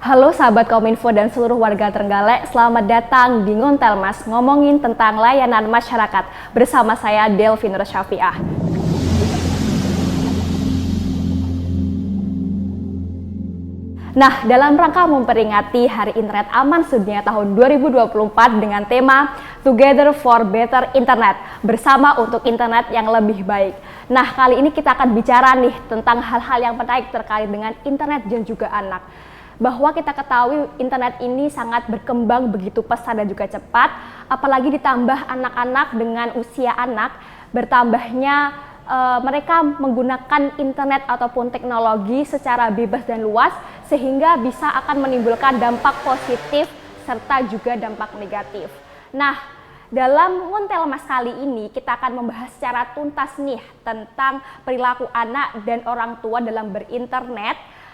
Halo sahabat Kominfo dan seluruh warga Trenggalek, selamat datang di Ngontel Mas, ngomongin tentang layanan masyarakat bersama saya Delvin Syafiah. Nah, dalam rangka memperingati Hari Internet Aman Sedunia tahun 2024 dengan tema Together for Better Internet, bersama untuk internet yang lebih baik. Nah, kali ini kita akan bicara nih tentang hal-hal yang menarik terkait dengan internet dan juga anak. Bahwa kita ketahui internet ini sangat berkembang begitu pesat dan juga cepat, apalagi ditambah anak-anak dengan usia anak, bertambahnya mereka menggunakan internet ataupun teknologi secara bebas dan luas, sehingga bisa akan menimbulkan dampak positif serta juga dampak negatif. Nah, dalam Ngontel Mas kali ini kita akan membahas secara tuntas nih tentang perilaku anak dan orang tua dalam berinternet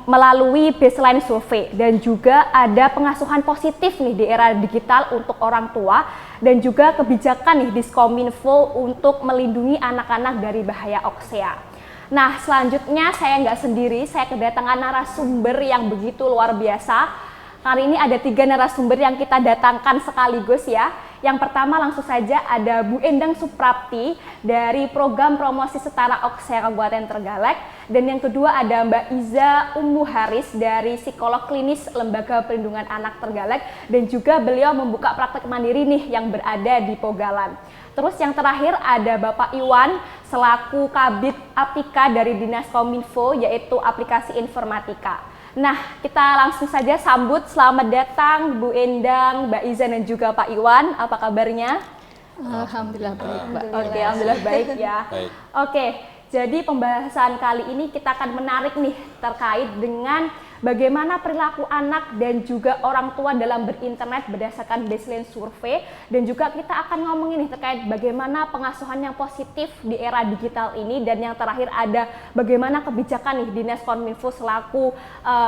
melalui baseline survei, dan juga ada pengasuhan positif nih di era digital untuk orang tua, dan juga kebijakan nih Diskominfo untuk melindungi anak-anak dari bahaya oksea. Nah, selanjutnya saya nggak sendiri, saya kedatangan narasumber yang begitu luar biasa. Kali ini ada 3 narasumber yang kita datangkan sekaligus ya. Yang pertama langsung saja ada Bu Endang Suprapti dari Program Promosi Setara Oksea Kabupaten Trenggalek. Dan yang kedua ada Mbak Iza Ummu Haris dari Psikolog Klinis Lembaga Perlindungan Anak Trenggalek. Dan juga beliau membuka praktek mandiri nih yang berada di Pogalan. Terus yang terakhir ada Bapak Iwan selaku Kabid Aptika dari Dinas Kominfo, yaitu aplikasi informatika. Nah, kita langsung saja sambut. Selamat datang Bu Endang, Mbak Iza dan juga Pak Iwan. Apa kabarnya? Alhamdulillah baik, Mbak. Oke, alhamdulillah baik ya. Baik. Oke, jadi pembahasan kali ini kita akan menarik nih terkait dengan bagaimana perilaku anak dan juga orang tua dalam berinternet berdasarkan baseline survei, dan juga kita akan ngomongin nih terkait bagaimana pengasuhan yang positif di era digital ini, dan yang terakhir ada bagaimana kebijakan nih Dinas Kominfo selaku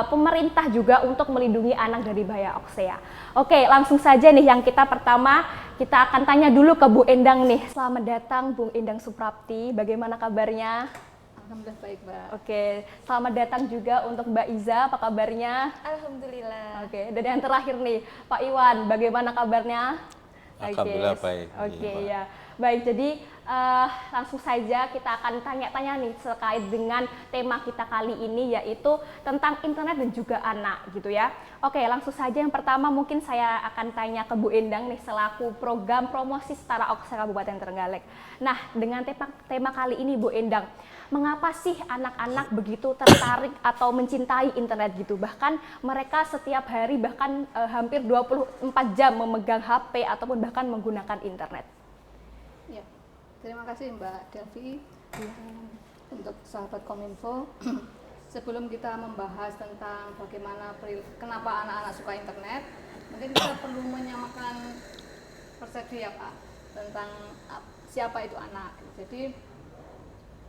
pemerintah juga untuk melindungi anak dari bahaya oksea. Oke, langsung saja nih yang pertama kita akan tanya dulu ke Bu Endang nih. Selamat datang Bu Endang Suprapti, bagaimana kabarnya? Alhamdulillah baik, Mbak. Oke, selamat datang juga untuk Mbak Iza, apa kabarnya? Alhamdulillah. Oke, dan yang terakhir nih, Pak Iwan, bagaimana kabarnya? Alhamdulillah baik. Oke, ya. Baik, jadi langsung saja kita akan tanya-tanya nih terkait dengan tema kita kali ini, yaitu tentang internet dan juga anak gitu ya. Oke, langsung saja yang pertama mungkin saya akan tanya ke Bu Endang nih selaku Program Promosi Setara Oksea Kabupaten Trenggalek. Nah, dengan tema kali ini Bu Endang, mengapa sih anak-anak begitu tertarik atau mencintai internet gitu? Bahkan mereka setiap hari bahkan hampir 24 jam memegang HP ataupun bahkan menggunakan internet. Ya, terima kasih Mbak Delvi untuk sahabat Kominfo. Sebelum kita membahas tentang bagaimana kenapa anak-anak suka internet, mungkin kita perlu menyamakan persepsi ya Pak tentang siapa itu anak. Jadi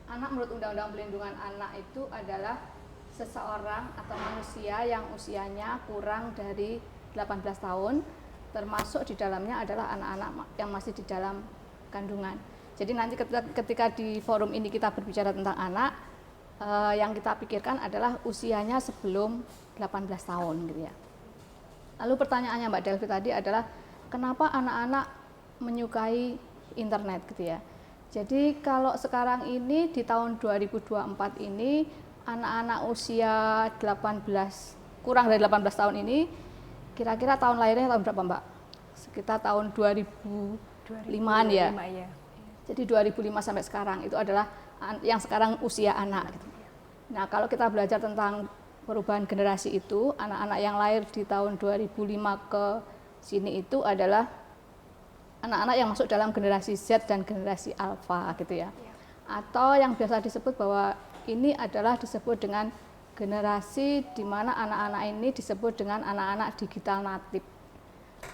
anak menurut Undang-Undang Perlindungan Anak itu adalah seseorang atau manusia yang usianya kurang dari 18 tahun, termasuk di dalamnya adalah anak-anak yang masih di dalam kandungan. Jadi nanti ketika di forum ini kita berbicara tentang anak, yang kita pikirkan adalah usianya sebelum 18 tahun gitu ya. Lalu pertanyaannya Mbak Delvi tadi adalah kenapa anak-anak menyukai internet gitu ya. Jadi kalau sekarang ini di tahun 2024 ini anak-anak usia 18 kurang dari 18 tahun ini kira-kira tahun lahirnya tahun berapa Mbak? Sekitar tahun 2005-an ya. Ya. Jadi 2005 sampai sekarang itu adalah yang sekarang usia anak gitu. Nah, kalau kita belajar tentang perubahan generasi itu, anak-anak yang lahir di tahun 2005 ke sini itu adalah anak-anak yang masuk dalam generasi Z dan generasi Alpha gitu ya. Atau yang biasa disebut bahwa ini adalah disebut dengan generasi di mana anak-anak ini disebut dengan anak-anak digital natif.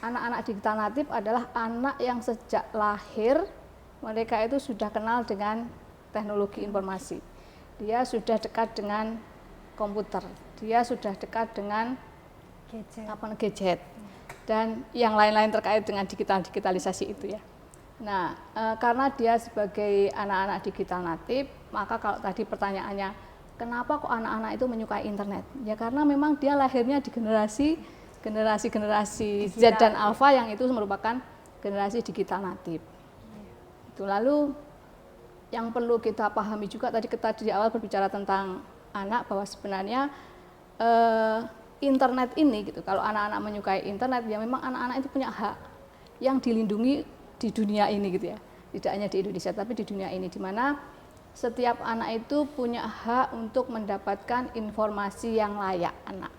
Anak-anak digital natif adalah anak yang sejak lahir mereka itu sudah kenal dengan teknologi informasi. Dia sudah dekat dengan komputer, dia sudah dekat dengan gadget dan yang lain-lain terkait dengan digitalisasi itu ya. Nah, karena dia sebagai anak-anak digital natif, maka kalau tadi pertanyaannya kenapa kok anak-anak itu menyukai internet? Ya karena memang dia lahirnya di generasi Z dan Alpha yang itu merupakan generasi digital natif. Itu lalu yang perlu kita pahami juga tadi kita di awal berbicara tentang anak bahwa sebenarnya internet ini gitu. Kalau anak-anak menyukai internet ya memang anak-anak itu punya hak yang dilindungi di dunia ini gitu ya. Tidak hanya di Indonesia tapi di dunia ini di mana setiap anak itu punya hak untuk mendapatkan informasi yang layak anak.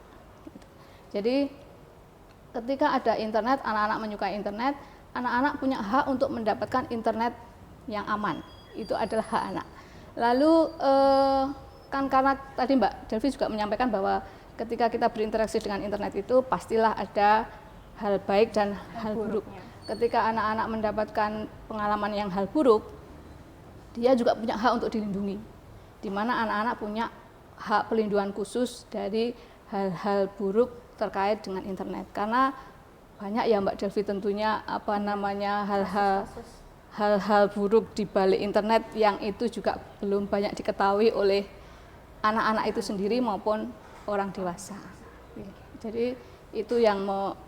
Jadi ketika ada internet, anak-anak menyukai internet, anak-anak punya hak untuk mendapatkan internet yang aman. Itu adalah hak anak. Lalu kan karena tadi Mbak Delvi juga menyampaikan bahwa ketika kita berinteraksi dengan internet itu pastilah ada hal baik dan hal buruk. Ketika anak-anak mendapatkan pengalaman yang hal buruk, dia juga punya hak untuk dilindungi, di mana anak-anak punya hak pelindungan khusus dari hal-hal buruk terkait dengan internet. Karena banyak ya Mbak Delvi tentunya hal-hal buruk di balik internet yang itu juga belum banyak diketahui oleh anak-anak itu sendiri maupun orang dewasa. Jadi itu yang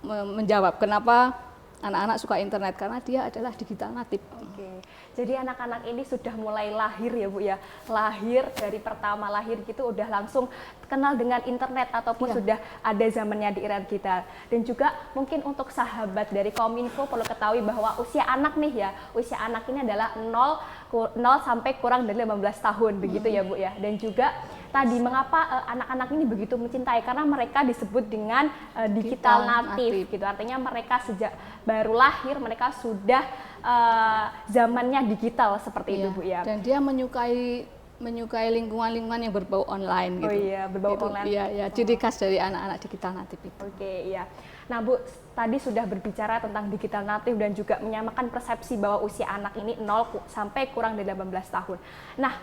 menjawab kenapa anak-anak suka internet, karena dia adalah digital natif. Oke. Jadi anak-anak ini sudah mulai lahir ya Bu ya, lahir dari pertama lahir gitu udah langsung kenal dengan internet ataupun sudah ada zamannya di era digital. Dan juga mungkin untuk sahabat dari Kominfo perlu ketahui bahwa usia anak nih ya, usia anak ini adalah 0 sampai kurang dari 15 tahun begitu ya Bu ya. Dan juga tadi mengapa anak-anak ini begitu mencintai, karena mereka disebut dengan digital natif gitu. Artinya mereka sejak baru lahir mereka sudah zamannya digital seperti itu Bu ya. Dan dia menyukai lingkungan-lingkungan yang berbau online gitu. Oh iya, berbau itu, online. Iya, ciri khas dari anak-anak digital natif itu. Oke, iya. Nah Bu, tadi sudah berbicara tentang digital natif dan juga menyamakan persepsi bahwa usia anak ini 0 sampai kurang dari 18 tahun. Nah,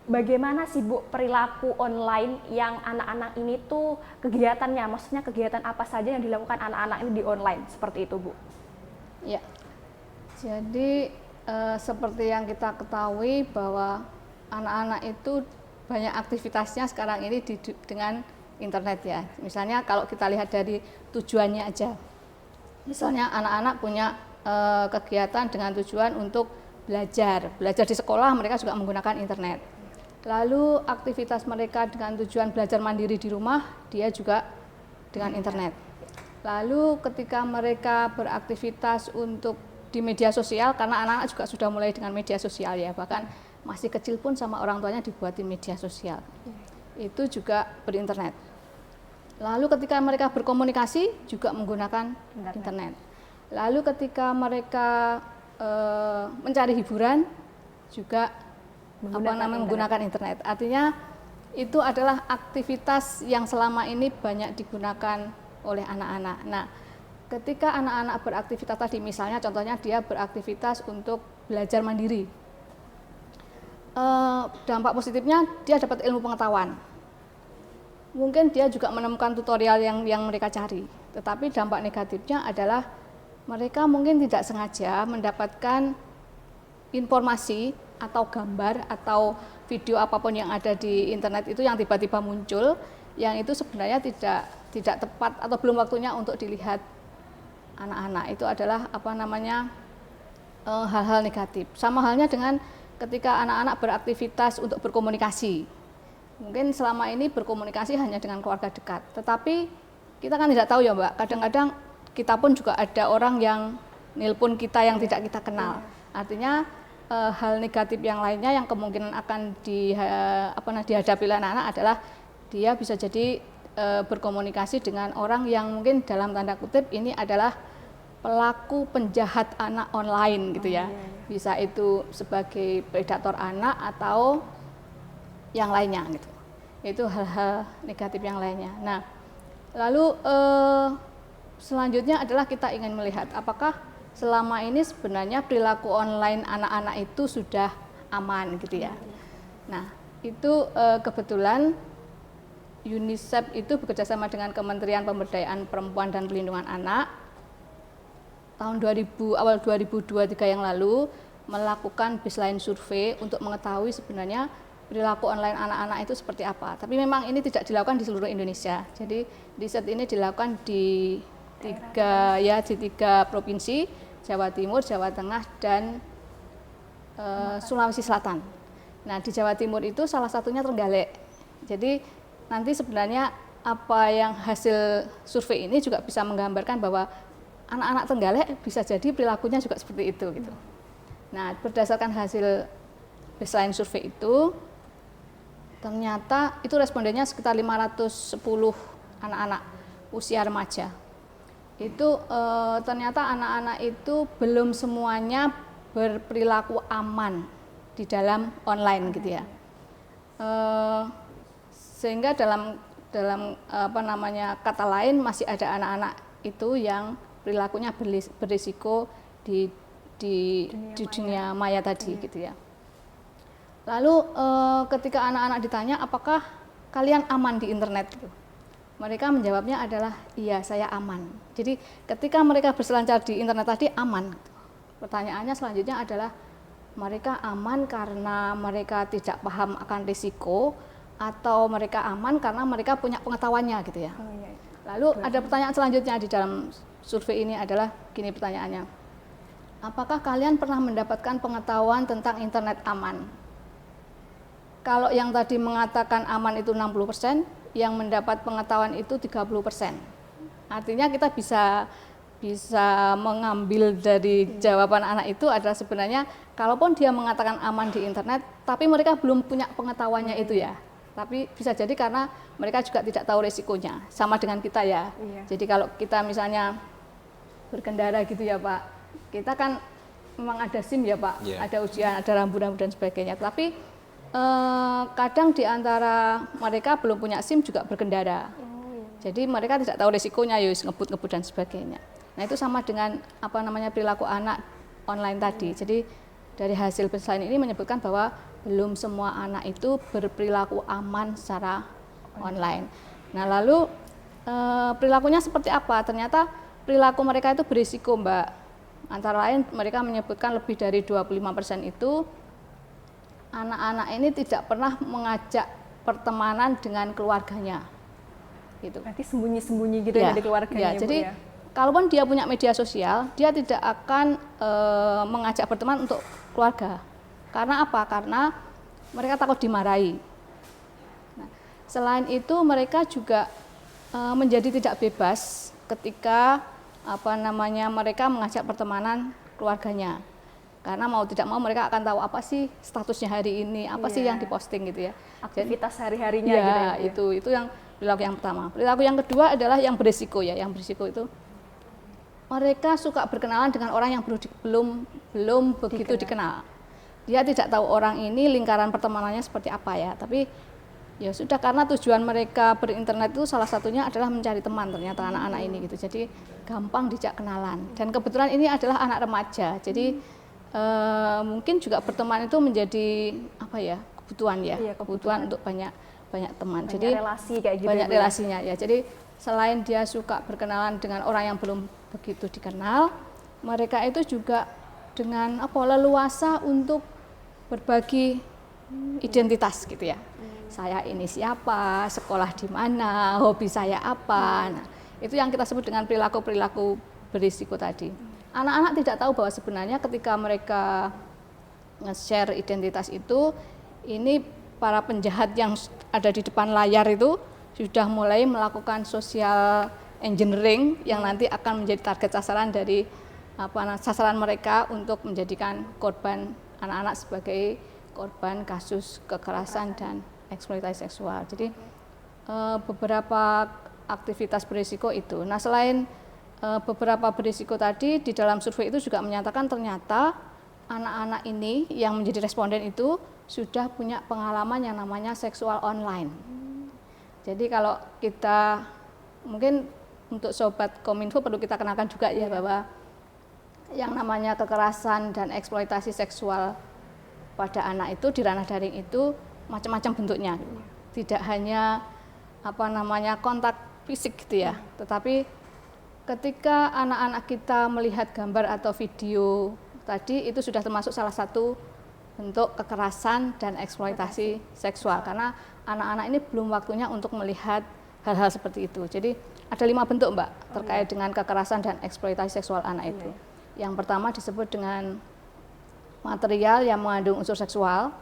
bagaimana sih Bu perilaku online yang anak-anak ini tuh kegiatannya, maksudnya kegiatan apa saja yang dilakukan anak-anak ini di online seperti itu Bu? Ya, jadi seperti yang kita ketahui bahwa anak-anak itu banyak aktivitasnya sekarang ini dengan internet ya. Misalnya kalau kita lihat dari tujuannya aja, misalnya anak-anak punya kegiatan dengan tujuan untuk belajar di sekolah, mereka juga menggunakan internet. Lalu aktivitas mereka dengan tujuan belajar mandiri di rumah, dia juga dengan internet. Lalu ketika mereka beraktivitas untuk di media sosial, karena anak-anak juga sudah mulai dengan media sosial ya, bahkan masih kecil pun sama orang tuanya dibuatin media sosial, itu juga berinternet. Lalu ketika mereka berkomunikasi juga menggunakan internet. Lalu ketika mereka mencari hiburan juga menggunakan internet. Artinya itu adalah aktivitas yang selama ini banyak digunakan oleh anak-anak. Nah, ketika anak-anak beraktivitas tadi, misalnya contohnya dia beraktivitas untuk belajar mandiri, dampak positifnya dia dapat ilmu pengetahuan. Mungkin dia juga menemukan tutorial yang mereka cari. Tetapi dampak negatifnya adalah mereka mungkin tidak sengaja mendapatkan informasi atau gambar atau video apapun yang ada di internet itu yang tiba-tiba muncul, yang itu sebenarnya tidak tepat atau belum waktunya untuk dilihat anak-anak. Itu adalah hal-hal negatif. Sama halnya dengan ketika anak-anak beraktivitas untuk berkomunikasi. Mungkin selama ini berkomunikasi hanya dengan keluarga dekat. Tetapi kita kan tidak tahu ya Mbak, kadang-kadang kita pun juga ada orang yang nelpon kita yang tidak kita kenal. Artinya hal negatif yang lainnya yang kemungkinan akan dihadapi oleh anak-anak adalah dia bisa jadi berkomunikasi dengan orang yang mungkin dalam tanda kutip ini adalah pelaku penjahat anak online gitu ya. Bisa itu sebagai predator anak atau yang lainnya gitu. Itu hal-hal negatif yang lainnya. Nah, lalu selanjutnya adalah kita ingin melihat apakah selama ini sebenarnya perilaku online anak-anak itu sudah aman gitu ya. Nah, itu kebetulan UNICEF itu bekerjasama dengan Kementerian Pemberdayaan Perempuan dan Perlindungan Anak tahun awal 2023 yang lalu melakukan baseline survei untuk mengetahui sebenarnya perilaku online anak-anak itu seperti apa. Tapi memang ini tidak dilakukan di seluruh Indonesia. Jadi riset ini dilakukan di tiga provinsi, Jawa Timur, Jawa Tengah, dan Sulawesi Selatan. Nah, di Jawa Timur itu salah satunya Trenggalek. Jadi nanti sebenarnya apa yang hasil survei ini juga bisa menggambarkan bahwa anak-anak Trenggalek bisa jadi perilakunya juga seperti itu gitu. Nah, berdasarkan hasil baseline survei itu, ternyata itu respondennya sekitar 510 anak-anak usia remaja. Itu ternyata anak-anak itu belum semuanya berperilaku aman di dalam online gitu ya. Sehingga dalam kata lain masih ada anak-anak itu yang perilakunya berisiko di dunia maya tadi gitu ya. Lalu ketika anak-anak ditanya apakah kalian aman di internet gitu, mereka menjawabnya adalah iya, saya aman. Jadi ketika mereka berselancar di internet tadi aman. Pertanyaannya selanjutnya adalah mereka aman karena mereka tidak paham akan risiko, atau mereka aman karena mereka punya pengetahuannya gitu ya. Lalu ada pertanyaan selanjutnya di dalam survei ini adalah gini pertanyaannya. Apakah kalian pernah mendapatkan pengetahuan tentang internet aman? Kalau yang tadi mengatakan aman itu 60%, yang mendapat pengetahuan itu 30%. Artinya kita bisa mengambil dari jawaban anak itu adalah sebenarnya kalaupun dia mengatakan aman di internet, tapi mereka belum punya pengetahuannya itu ya. Tapi bisa jadi karena mereka juga tidak tahu resikonya, sama dengan kita ya. Jadi kalau kita misalnya berkendara gitu ya Pak, kita kan memang ada SIM ya Pak, ada ujian, ada rambu-rambu dan sebagainya. Tapi kadang di antara mereka belum punya SIM juga berkendara. Jadi mereka tidak tahu resikonya, yus ngebut-ngebut dan sebagainya. Nah itu sama dengan perilaku anak online tadi. Jadi dari hasil baseline ini menyebutkan bahwa belum semua anak itu berperilaku aman secara online. Nah lalu perilakunya seperti apa? Ternyata perilaku mereka itu berisiko Mbak. Antara lain mereka menyebutkan lebih dari 25% itu anak-anak ini tidak pernah mengajak pertemanan dengan keluarganya. Gitu. Berarti sembunyi-sembunyi gitu ya, dari keluarganya. Jadi kalaupun dia punya media sosial, dia tidak akan mengajak berteman untuk keluarga. Karena apa? Karena mereka takut dimarahi. Nah, selain itu mereka juga menjadi tidak bebas ketika mereka mengajak pertemanan keluarganya. Karena mau tidak mau mereka akan tahu apa sih statusnya hari ini, apa sih yang diposting gitu ya. Aktivitas hari-harinya gitu ya. Itu yang perilaku yang pertama. Perilaku yang kedua adalah yang berisiko ya. Yang berisiko itu mereka suka berkenalan dengan orang yang belum begitu dikenal. Dia tidak tahu orang ini lingkaran pertemanannya seperti apa ya. Tapi ya sudah, karena tujuan mereka berinternet itu salah satunya adalah mencari teman ternyata anak-anak ini gitu. Jadi gampang dijak kenalan. Dan kebetulan ini adalah anak remaja. Jadi mungkin juga berteman itu menjadi kebutuhan ya. Kebutuhan untuk banyak teman. Jadi relasi kayak gitu. Banyak relasinya ya. Jadi selain dia suka berkenalan dengan orang yang belum begitu dikenal, mereka itu juga dengan leluasa untuk berbagi identitas gitu ya. Saya ini siapa, sekolah di mana, hobi saya apa. Nah, itu yang kita sebut dengan perilaku berisiko tadi. Anak-anak tidak tahu bahwa sebenarnya ketika mereka nge-share identitas itu, ini para penjahat yang ada di depan layar itu sudah mulai melakukan social engineering yang nanti akan menjadi target sasaran dari sasaran mereka untuk menjadikan korban anak-anak sebagai korban kasus kekerasan dan eksploitasi seksual. Jadi beberapa aktivitas berisiko itu. Nah, selain beberapa berisiko tadi, di dalam survei itu juga menyatakan ternyata anak-anak ini yang menjadi responden itu sudah punya pengalaman yang namanya seksual online. Jadi kalau kita mungkin untuk sobat Kominfo perlu kita kenalkan juga ya bahwa yang namanya kekerasan dan eksploitasi seksual pada anak itu di ranah daring itu macam-macam bentuknya. Tidak hanya kontak fisik gitu ya, tetapi ketika anak-anak kita melihat gambar atau video tadi itu sudah termasuk salah satu bentuk kekerasan dan eksploitasi seksual, karena anak-anak ini belum waktunya untuk melihat hal-hal seperti itu. Jadi ada 5 bentuk Mbak terkait dengan kekerasan dan eksploitasi seksual anak itu. Yang pertama disebut dengan material yang mengandung unsur seksual.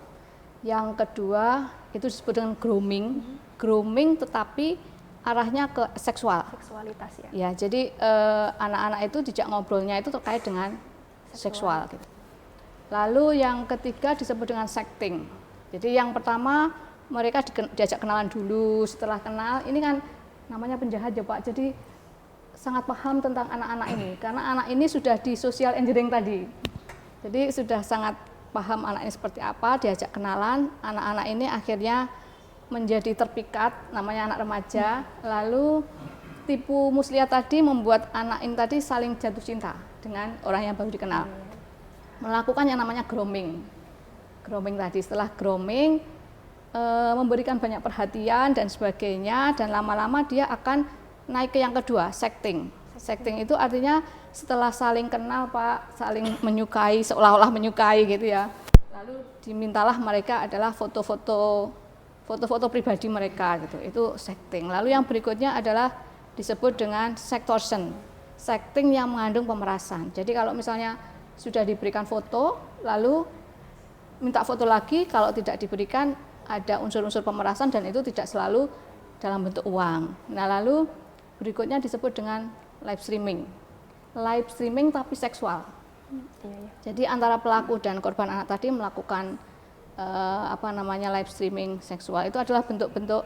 Yang kedua itu disebut dengan grooming. Grooming tetapi arahnya ke seksual. Seksualitas ya. Ya, jadi anak-anak itu dijak ngobrolnya itu terkait dengan seksual gitu. Lalu yang ketiga disebut dengan sexting. Jadi yang pertama mereka diajak kenalan dulu, setelah kenal ini kan namanya penjahat ya Pak. Jadi sangat paham tentang anak-anak ini karena anak ini sudah di social engineering tadi. Jadi sudah sangat paham anak ini seperti apa, diajak kenalan, anak-anak ini akhirnya menjadi terpikat, namanya anak remaja. Lalu tipu muslihat tadi membuat anak ini tadi saling jatuh cinta dengan orang yang baru dikenal. Melakukan yang namanya grooming. Grooming tadi, setelah grooming memberikan banyak perhatian dan sebagainya, dan lama-lama dia akan naik ke yang kedua, sexting. Sexting itu artinya setelah saling kenal Pak, saling menyukai, seolah-olah menyukai gitu ya. Lalu dimintalah mereka adalah foto-foto pribadi mereka gitu. Itu sexting. Lalu yang berikutnya adalah disebut dengan sextortion. Sexting yang mengandung pemerasan. Jadi kalau misalnya sudah diberikan foto, lalu minta foto lagi, kalau tidak diberikan ada unsur-unsur pemerasan dan itu tidak selalu dalam bentuk uang. Nah lalu berikutnya disebut dengan live streaming. Live streaming tapi seksual. Jadi antara pelaku dan korban anak tadi melakukan live streaming seksual. Itu adalah bentuk-bentuk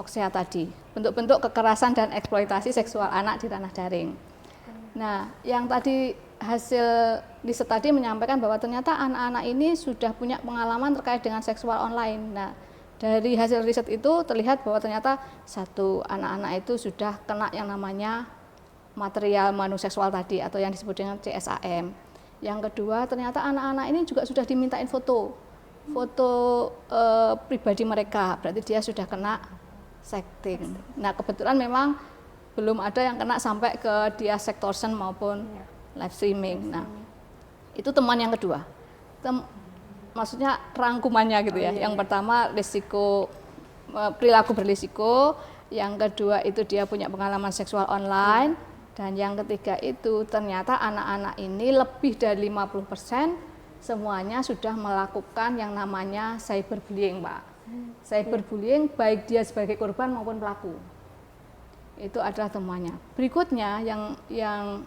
OXEA tadi, bentuk-bentuk kekerasan dan eksploitasi seksual anak di ranah daring. Nah, yang tadi hasil riset tadi menyampaikan bahwa ternyata anak-anak ini sudah punya pengalaman terkait dengan seksual online. Nah, dari hasil riset itu terlihat bahwa ternyata satu, anak-anak itu sudah kena yang namanya material mengandung seksual tadi atau yang disebut dengan CSAM. Yang kedua, ternyata anak-anak ini juga sudah dimintain foto pribadi mereka, berarti dia sudah kena sexting. Nah, kebetulan memang belum ada yang kena sampai ke dia sextortion maupun live streaming. Nah, itu temuan yang kedua. Maksudnya rangkumannya gitu ya. Yang pertama risiko perilaku berisiko, yang kedua itu dia punya pengalaman seksual online, dan yang ketiga itu ternyata anak-anak ini lebih dari 50% semuanya sudah melakukan yang namanya cyberbullying, Pak. Cyberbullying baik dia sebagai korban maupun pelaku. Itu adalah temuannya. Berikutnya yang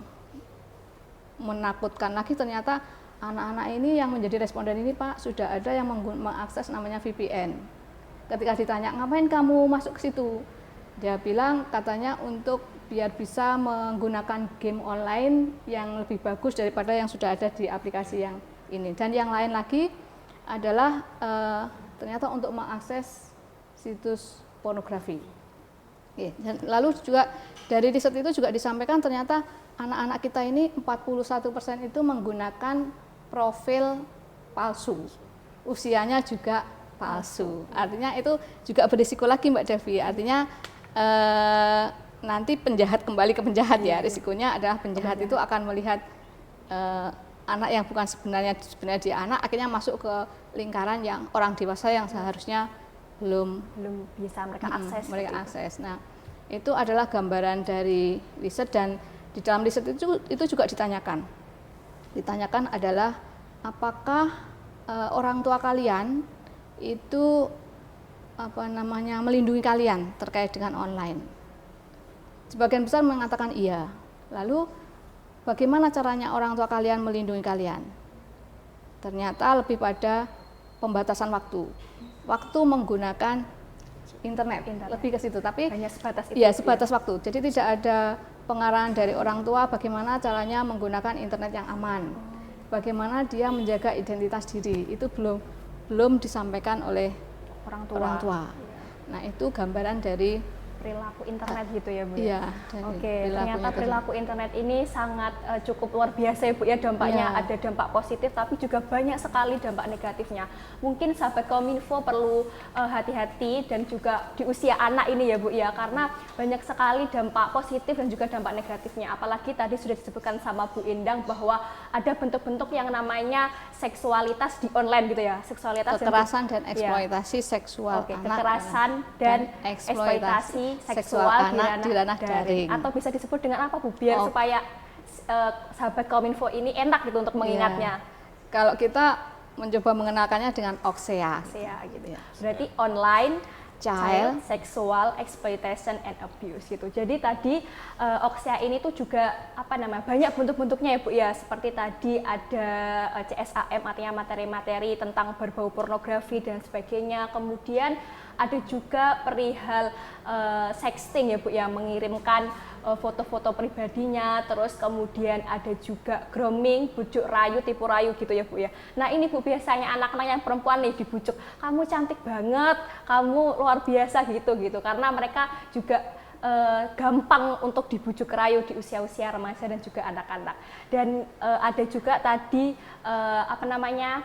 menakutkan lagi, ternyata anak-anak ini yang menjadi responden ini Pak, sudah ada yang mengakses namanya VPN. Ketika ditanya, ngapain kamu masuk ke situ? Dia bilang katanya untuk biar bisa menggunakan game online yang lebih bagus daripada yang sudah ada di aplikasi yang ini. Dan yang lain lagi adalah ternyata untuk mengakses situs pornografi. Dan lalu juga dari riset itu juga disampaikan ternyata anak-anak kita ini 41% itu menggunakan profil palsu, usianya juga palsu. Artinya itu juga berisiko lagi Mbak Devi. Artinya nanti penjahat kembali ke penjahat ya. Risikonya adalah penjahat itu akan melihat anak yang bukan sebenarnya dia anak, akhirnya masuk ke lingkaran yang orang dewasa yang seharusnya belum bisa mereka akses. Nah, itu adalah gambaran dari riset, dan di dalam riset itu juga ditanyakan adalah apakah orang tua kalian itu melindungi kalian terkait dengan online. Sebagian besar mengatakan iya. Lalu bagaimana caranya orang tua kalian melindungi kalian? Ternyata lebih pada pembatasan waktu menggunakan internet. Lebih ke situ, tapi hanya sebatas itu. Iya, sebatas waktu. Jadi tidak ada pengarahan dari orang tua bagaimana caranya menggunakan internet yang aman. Bagaimana dia menjaga identitas diri. Itu belum disampaikan oleh orang tua. Nah, itu gambaran dari perilaku internet gitu ya Bu ya? Iya. dari Oke, perilakunya ternyata itu. perilaku internet ini sangat cukup luar biasa ya Bu ya, dampaknya Iya. ada dampak positif tapi juga banyak sekali dampak negatifnya. Mungkin sahabat Kominfo perlu hati-hati dan juga di usia anak ini ya Bu ya, karena banyak sekali dampak positif dan juga dampak negatifnya. Apalagi tadi sudah disebutkan sama Bu Endang bahwa ada bentuk-bentuk yang namanya seksualitas di online gitu ya, seksualitas Kekerasan dan ya. eksploitasi seksual Oke, anak kekerasan dan eksploitasi seksual anak di ranah daring. atau bisa disebut dengan apa Bu biar supaya sahabat Kominfo ini enak gitu untuk mengingatnya. Kalau kita mencoba mengenalkannya dengan OXEA. Ya, gitu. Ya. Berarti online Child sexual exploitation and abuse gitu. Jadi tadi OXEA ini tuh juga apa namanya banyak bentuk-bentuknya ya Bu ya. Seperti tadi ada CSAM artinya materi-materi tentang berbau pornografi dan sebagainya. Kemudian ada juga perihal sexting ya Bu ya, mengirimkan foto-foto pribadinya, terus kemudian ada juga grooming, bujuk rayu, tipu rayu gitu ya Bu ya. Nah ini Bu biasanya anak-anak yang perempuan nih dibujuk, kamu cantik banget, kamu luar biasa gitu karena mereka juga gampang untuk dibujuk rayu di usia-usia remaja dan juga anak-anak. Dan ada juga tadi apa namanya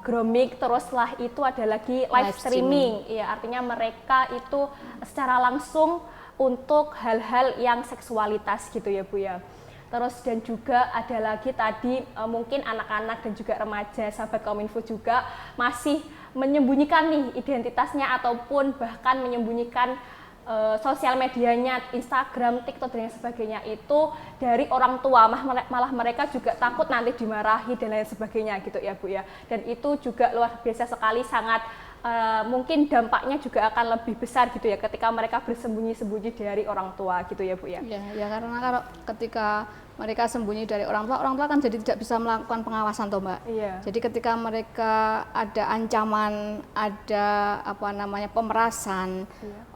grooming, terus setelah itu ada lagi live streaming. Ya, artinya mereka itu secara langsung untuk hal-hal yang seksualitas gitu ya Bu ya. Terus dan juga ada lagi tadi mungkin anak-anak dan juga remaja sahabat Kominfo juga masih menyembunyikan nih identitasnya ataupun bahkan menyembunyikan sosial medianya, Instagram, TikTok dan sebagainya itu dari orang tua, malah mereka juga takut nanti dimarahi dan lain sebagainya gitu ya Bu ya. Dan itu juga luar biasa sekali, sangat mungkin dampaknya juga akan lebih besar gitu ya ketika mereka bersembunyi-sembunyi dari orang tua gitu ya Bu ya. Ya karena kalau ketika mereka sembunyi dari orang tua kan jadi tidak bisa melakukan pengawasan toh Mbak. Iya. Jadi ketika mereka ada ancaman, ada apa namanya pemerasan,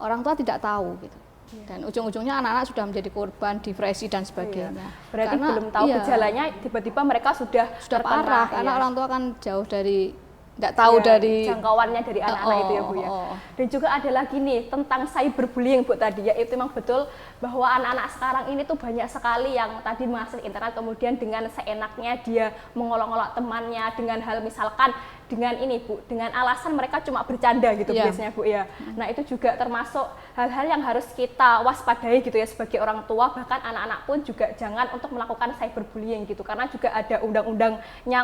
orang tua tidak tahu gitu. Dan ujung-ujungnya anak-anak sudah menjadi korban depresi dan sebagainya. Berarti karena, belum tahu gejalanya, tiba-tiba mereka sudah parah karena orang tua kan jauh dari tidak tahu dari jangkauannya dari anak-anak itu ya Bu ya. Dan juga ada lagi nih tentang cyberbullying Bu tadi ya, itu memang betul bahwa anak-anak sekarang ini tuh banyak sekali yang tadi mengakses internet kemudian dengan seenaknya dia mengolok-olok temannya dengan hal misalkan dengan ini Bu, dengan alasan mereka cuma bercanda gitu biasanya Bu ya. Nah itu juga termasuk hal-hal yang harus kita waspadai gitu ya sebagai orang tua, bahkan anak-anak pun juga jangan untuk melakukan cyberbullying gitu, karena juga ada undang-undangnya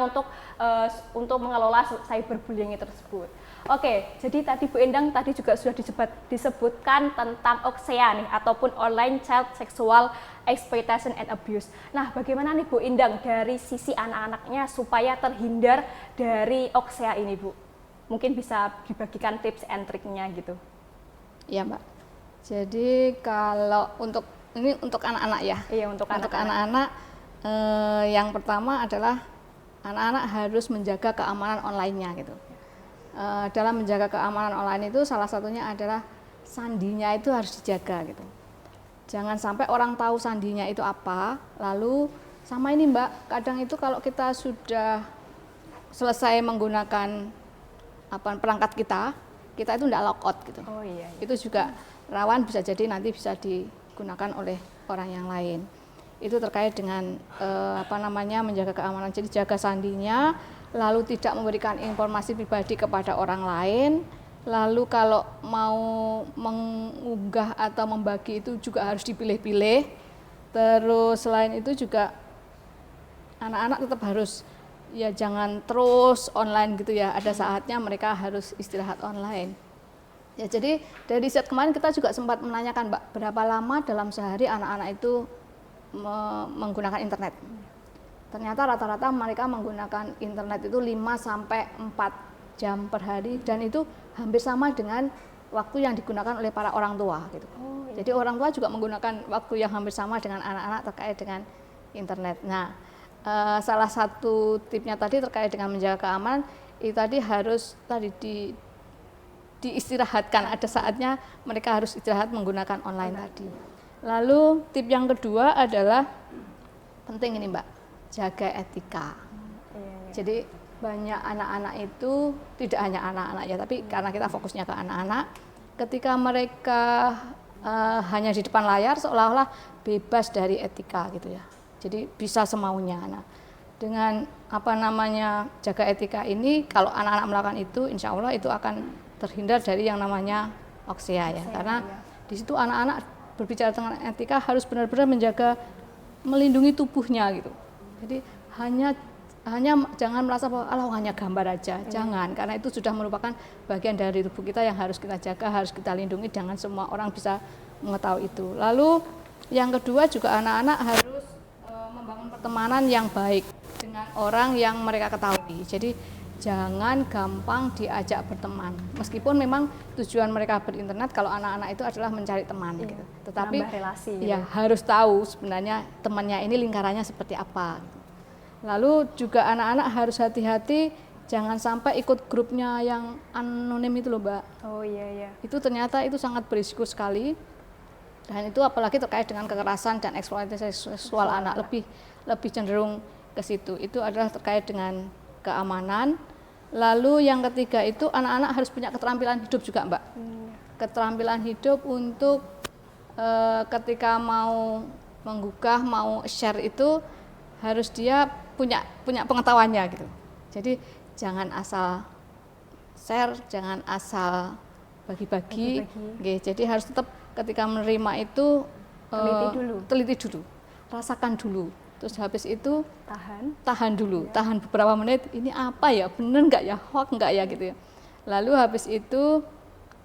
untuk mengelola cyberbullying tersebut. Oke, jadi tadi Bu Endang tadi juga sudah disebutkan tentang OXEA nih ataupun Online Child Sexual Exploitation and Abuse. Nah, bagaimana nih Bu Endang dari sisi anak-anaknya supaya terhindar dari OXEA ini Bu? Mungkin bisa dibagikan tips and triknya gitu. Iya Mbak. Jadi kalau untuk anak-anak ya. Iya, untuk anak-anak yang pertama adalah anak-anak harus menjaga keamanan online-nya gitu. Dalam menjaga keamanan online itu salah satunya adalah sandinya itu harus dijaga gitu. Jangan sampai orang tahu sandinya itu apa, lalu sama ini Mbak, kadang itu kalau kita sudah selesai menggunakan perangkat kita itu tidak logout gitu. Oh iya. Itu juga rawan bisa jadi nanti bisa digunakan oleh orang yang lain. Itu terkait dengan menjaga keamanan. Jadi jaga sandinya, lalu tidak memberikan informasi pribadi kepada orang lain. Lalu kalau mau mengunggah atau membagi itu juga harus dipilih-pilih. Terus selain itu juga anak-anak tetap harus ya jangan terus online gitu ya. Ada saatnya mereka harus istirahat online. Ya jadi dari riset kemarin kita juga sempat menanyakan Mbak, berapa lama dalam sehari anak-anak itu menggunakan internet. Ternyata rata-rata mereka menggunakan internet itu 5 sampai 4 jam per hari dan itu hampir sama dengan waktu yang digunakan oleh para orang tua gitu. Oh, iya. Jadi orang tua juga menggunakan waktu yang hampir sama dengan anak-anak terkait dengan internet. Nah, salah satu tipnya tadi terkait dengan menjaga keamanan itu tadi harus diistirahatkan, ada saatnya mereka harus istirahat menggunakan online tadi. Lalu tip yang kedua adalah penting ini Mbak, jaga etika. Jadi banyak anak-anak itu, tidak hanya anak-anak ya, tapi karena kita fokusnya ke anak-anak, ketika mereka hanya di depan layar seolah-olah bebas dari etika gitu ya. Jadi bisa semaunya. Nah, dengan jaga etika ini, kalau anak-anak melakukan itu, insya Allah itu akan terhindar dari yang namanya oksea ya. Karena di situ anak-anak berbicara tentang etika harus benar-benar menjaga, melindungi tubuhnya gitu. Jadi hanya jangan merasa bahwa hanya gambar aja, jangan, karena itu sudah merupakan bagian dari tubuh kita yang harus kita jaga, harus kita lindungi, jangan semua orang bisa mengetahui itu. Lalu yang kedua juga anak-anak harus membangun pertemanan yang baik dengan orang yang mereka ketahui. Jadi jangan gampang diajak berteman. Meskipun memang tujuan mereka berinternet kalau anak-anak itu adalah mencari teman gitu. Tetapi relasi, ya harus tahu sebenarnya temannya ini lingkarannya seperti apa. Lalu juga anak-anak harus hati-hati jangan sampai ikut grupnya yang anonim itu loh, Mbak. Oh iya. Itu ternyata itu sangat berisiko sekali. Dan itu apalagi terkait dengan kekerasan dan eksploitasi seksual anak, lebih cenderung ke situ. Itu adalah terkait dengan keamanan. Lalu yang ketiga itu anak-anak harus punya keterampilan hidup juga, Mbak. Keterampilan hidup untuk ketika mau menggugah, mau share itu harus dia punya pengetahuannya gitu. Jadi jangan asal share, jangan asal bagi-bagi. Jadi harus tetap ketika menerima itu teliti dulu, rasakan dulu. Terus habis itu tahan dulu, tahan beberapa menit. Ini apa ya, bener nggak ya, hoax nggak ya gitu ya. Lalu habis itu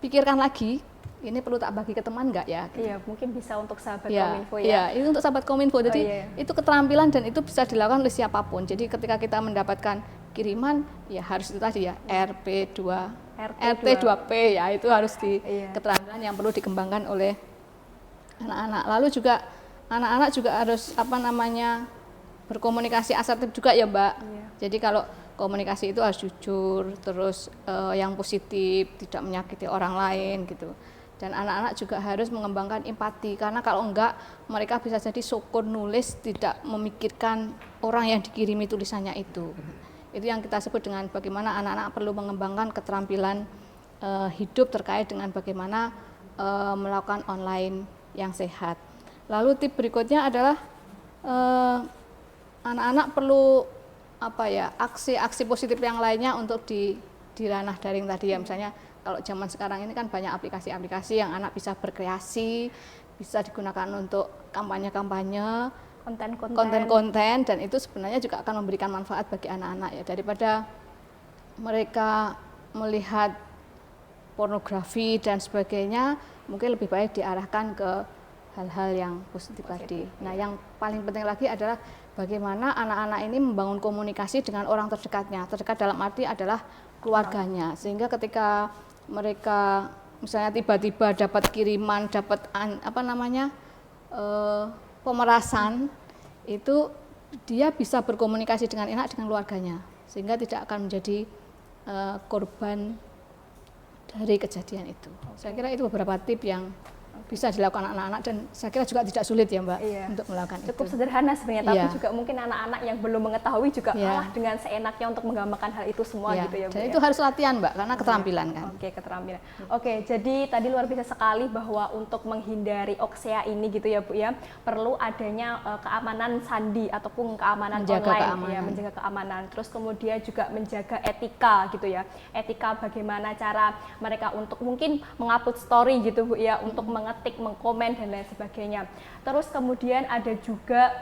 pikirkan lagi, ini perlu tak bagi ke teman nggak ya? Gitu. Iya, mungkin bisa untuk sahabat Kominfo ya. Iya, itu untuk sahabat Kominfo. Jadi itu keterampilan dan itu bisa dilakukan oleh siapapun. Jadi ketika kita mendapatkan kiriman, ya harus itu tadi ya, RT2P ya, itu harus keterampilan yang perlu dikembangkan oleh anak-anak. Lalu juga anak-anak juga harus berkomunikasi asertif juga ya, Mbak. Jadi kalau komunikasi itu harus jujur, terus yang positif, tidak menyakiti orang lain gitu. Dan anak-anak juga harus mengembangkan empati, karena kalau enggak mereka bisa jadi sokor nulis, tidak memikirkan orang yang dikirimi tulisannya itu. Itu yang kita sebut dengan bagaimana anak-anak perlu mengembangkan keterampilan hidup terkait dengan bagaimana melakukan online yang sehat. Lalu tip berikutnya adalah anak-anak perlu aksi-aksi positif yang lainnya untuk di ranah daring tadi ya. Misalnya kalau zaman sekarang ini kan banyak aplikasi-aplikasi yang anak bisa berkreasi, bisa digunakan untuk kampanye-kampanye, konten-konten, dan itu sebenarnya juga akan memberikan manfaat bagi anak-anak ya, daripada mereka melihat pornografi dan sebagainya. Mungkin lebih baik diarahkan ke hal-hal yang positif tadi. Nah, yang paling penting lagi adalah bagaimana anak-anak ini membangun komunikasi dengan orang terdekatnya. Terdekat dalam arti adalah keluarganya, sehingga ketika mereka misalnya tiba-tiba dapat kiriman, dapat pemerasan, itu dia bisa berkomunikasi dengan enak dengan keluarganya, sehingga tidak akan menjadi korban dari kejadian itu. Saya kira itu beberapa tip yang bisa dilakukan anak-anak, dan saya kira juga tidak sulit ya, Mbak, untuk melakukan cukup itu. sederhana sebenarnya, tapi juga mungkin anak-anak yang belum mengetahui juga malah dengan seenaknya untuk menggambarkan hal itu semua gitu ya, Bu. Dan itu harus latihan, Mbak, karena keterampilan kan. Keterampilan. Jadi tadi luar biasa sekali bahwa untuk menghindari oksea ini gitu ya, Bu ya, perlu adanya keamanan sandi ataupun keamanan online ya, menjaga keamanan. Terus kemudian juga menjaga etika gitu ya. Etika bagaimana cara mereka untuk mungkin mengupload story gitu, Bu ya, untuk mengkomen dan lain sebagainya. Terus kemudian ada juga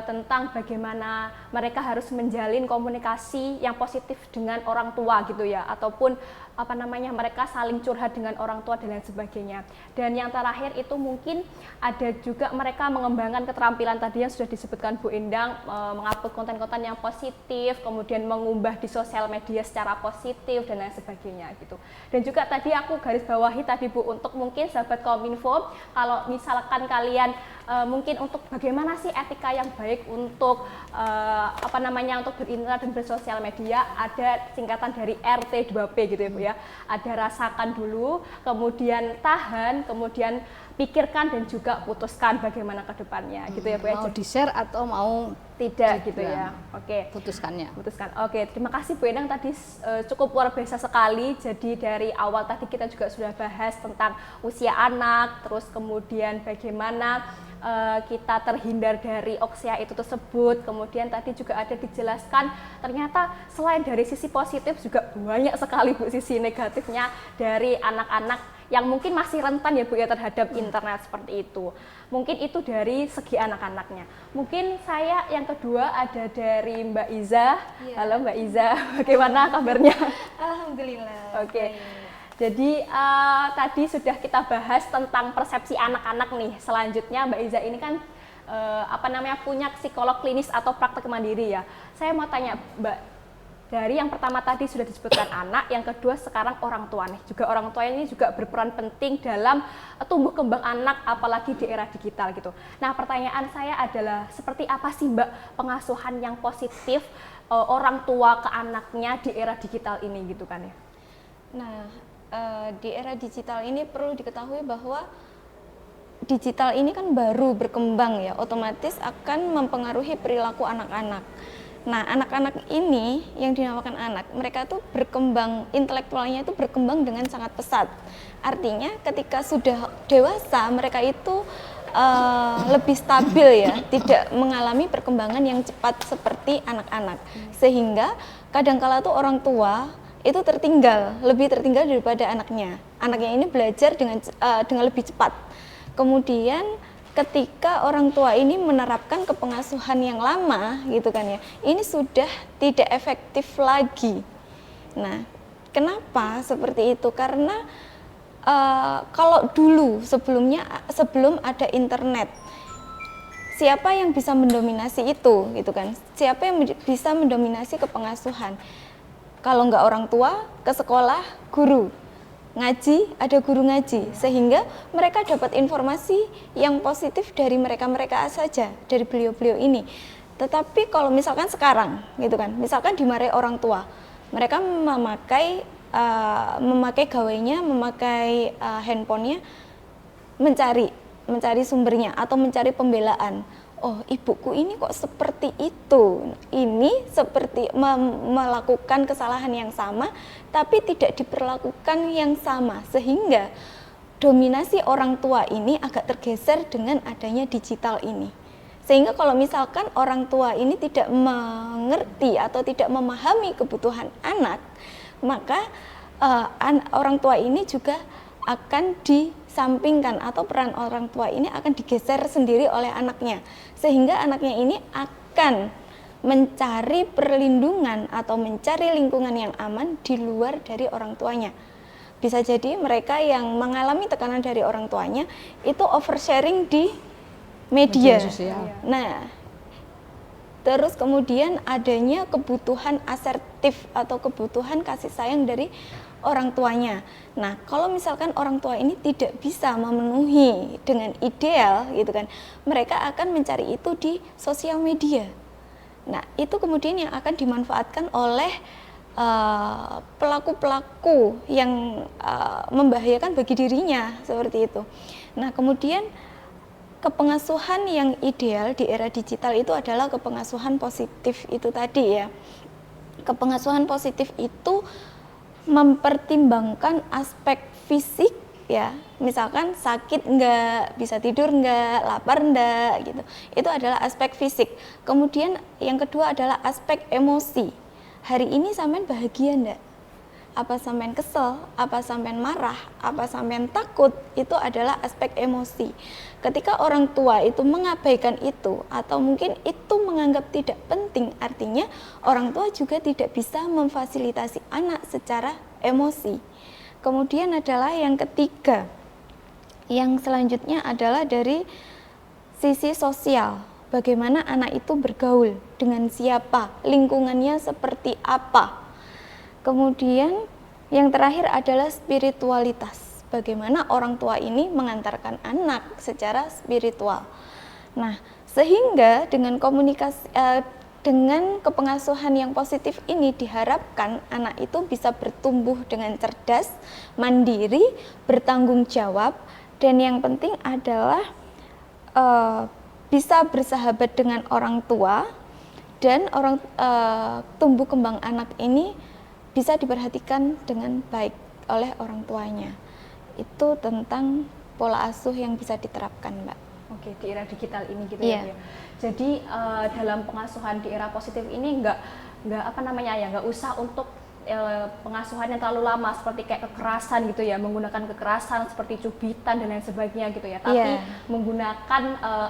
tentang bagaimana mereka harus menjalin komunikasi yang positif dengan orang tua gitu ya, ataupun mereka saling curhat dengan orang tua dan lain sebagainya. Dan yang terakhir itu mungkin ada juga mereka mengembangkan keterampilan tadi yang sudah disebutkan Bu Endang, mengupload konten-konten yang positif, kemudian mengumbah di sosial media secara positif dan lain sebagainya gitu. Dan juga tadi aku garis bawahi tadi, Bu, untuk mungkin sahabat Kominfo, kalau misalkan kalian mungkin untuk bagaimana sih etika yang baik untuk untuk berinternet dan bersosial media, ada singkatan dari RT2P gitu ya, Bu ya. Ada rasakan dulu, kemudian tahan, kemudian pikirkan dan juga putuskan bagaimana ke depannya gitu ya Bu ya. Mau di-share atau mau Tidak gitu ya. Oke. putuskannya. Putuskan. Oke, terima kasih Bu Endang tadi cukup luar biasa sekali. Jadi dari awal tadi kita juga sudah bahas tentang usia anak, terus kemudian bagaimana kita terhindar dari oksia itu tersebut. Kemudian tadi juga ada dijelaskan ternyata selain dari sisi positif juga banyak sekali Bu sisi negatifnya dari anak-anak yang mungkin masih rentan ya Bu ya terhadap internet seperti itu. Mungkin itu dari segi anak-anaknya. Mungkin saya yang kedua ada dari Mbak Iza. Iya. Halo Mbak Iza, bagaimana kabarnya? Alhamdulillah. Oke. Jadi tadi sudah kita bahas tentang persepsi anak-anak nih. Selanjutnya Mbak Iza ini kan punya psikolog klinis atau praktek mandiri ya. Saya mau tanya Mbak, dari yang pertama tadi sudah disebutkan anak, yang kedua sekarang orang tua nih. Juga orang tua ini juga berperan penting dalam tumbuh kembang anak apalagi di era digital gitu. Nah, pertanyaan saya adalah seperti apa sih Mbak pengasuhan yang positif orang tua ke anaknya di era digital ini gitu kan ya? Nah, di era digital ini perlu diketahui bahwa digital ini kan baru berkembang ya, otomatis akan mempengaruhi perilaku anak-anak. Nah, anak-anak ini yang dinamakan anak, mereka tuh berkembang, intelektualnya itu berkembang dengan sangat pesat. Artinya ketika sudah dewasa, mereka itu lebih stabil ya, tidak mengalami perkembangan yang cepat seperti anak-anak. Sehingga kadangkala tuh orang tua itu lebih tertinggal daripada anaknya. Anaknya ini belajar dengan lebih cepat. Kemudian ketika orang tua ini menerapkan kepengasuhan yang lama gitu kan ya, ini sudah tidak efektif lagi. Nah, kenapa seperti itu? Karena kalau dulu sebelum ada internet, siapa yang bisa mendominasi itu gitu kan? Siapa yang bisa mendominasi kepengasuhan? Kalau nggak orang tua, ke sekolah, guru. Ngaji, ada guru ngaji, sehingga mereka dapat informasi yang positif dari mereka saja, dari beliau-beliau ini. Tetapi kalau misalkan sekarang, gitu kan, misalkan dimarahi orang tua, mereka memakai gawainya, memakai handphonenya, mencari sumbernya atau mencari pembelaan. Oh, ibuku ini kok seperti itu, ini seperti melakukan kesalahan yang sama, tapi tidak diperlakukan yang sama, sehingga dominasi orang tua ini agak tergeser dengan adanya digital ini. Sehingga kalau misalkan orang tua ini tidak mengerti atau tidak memahami kebutuhan anak, maka orang tua ini juga akan disampingkan atau peran orang tua ini akan digeser sendiri oleh anaknya, sehingga anaknya ini akan mencari perlindungan atau mencari lingkungan yang aman di luar dari orang tuanya. Bisa jadi mereka yang mengalami tekanan dari orang tuanya itu oversharing di media sosial. Nah, terus kemudian adanya kebutuhan asertif atau kebutuhan kasih sayang dari orang tuanya. Nah, kalau misalkan orang tua ini tidak bisa memenuhi dengan ideal gitu kan, mereka akan mencari itu di sosial media. Nah, itu kemudian yang akan dimanfaatkan oleh pelaku-pelaku yang membahayakan bagi dirinya seperti itu. Nah, kemudian kepengasuhan yang ideal di era digital itu adalah kepengasuhan positif itu tadi ya. Kepengasuhan positif itu mempertimbangkan aspek fisik ya, misalkan sakit enggak, bisa tidur enggak, lapar enggak gitu. Itu adalah aspek fisik. Kemudian yang kedua adalah aspek emosi. Hari ini sampean bahagia enggak? Apa sampean kesel, apa sampean marah, apa sampean takut, itu adalah aspek emosi. Ketika orang tua itu mengabaikan itu atau mungkin itu menganggap tidak penting, artinya orang tua juga tidak bisa memfasilitasi anak secara emosi. Kemudian adalah yang ketiga, yang selanjutnya adalah dari sisi sosial. Bagaimana anak itu bergaul, dengan siapa, lingkungannya seperti apa. Kemudian yang terakhir adalah spiritualitas. Bagaimana orang tua ini mengantarkan anak secara spiritual. Nah, sehingga dengan dengan kepengasuhan yang positif ini diharapkan anak itu bisa bertumbuh dengan cerdas, mandiri, bertanggung jawab, Dan yang penting adalah bisa bersahabat dengan orang tua, dan tumbuh kembang anak ini bisa diperhatikan dengan baik oleh orang tuanya. Itu tentang pola asuh yang bisa diterapkan, Mbak. Oke, di era digital ini gitu Iya. ya. Jadi dalam pengasuhan di era positif ini nggak usah untuk pengasuhan yang terlalu lama seperti kayak kekerasan gitu ya, menggunakan kekerasan seperti cubitan dan lain sebagainya gitu ya. Tapi menggunakan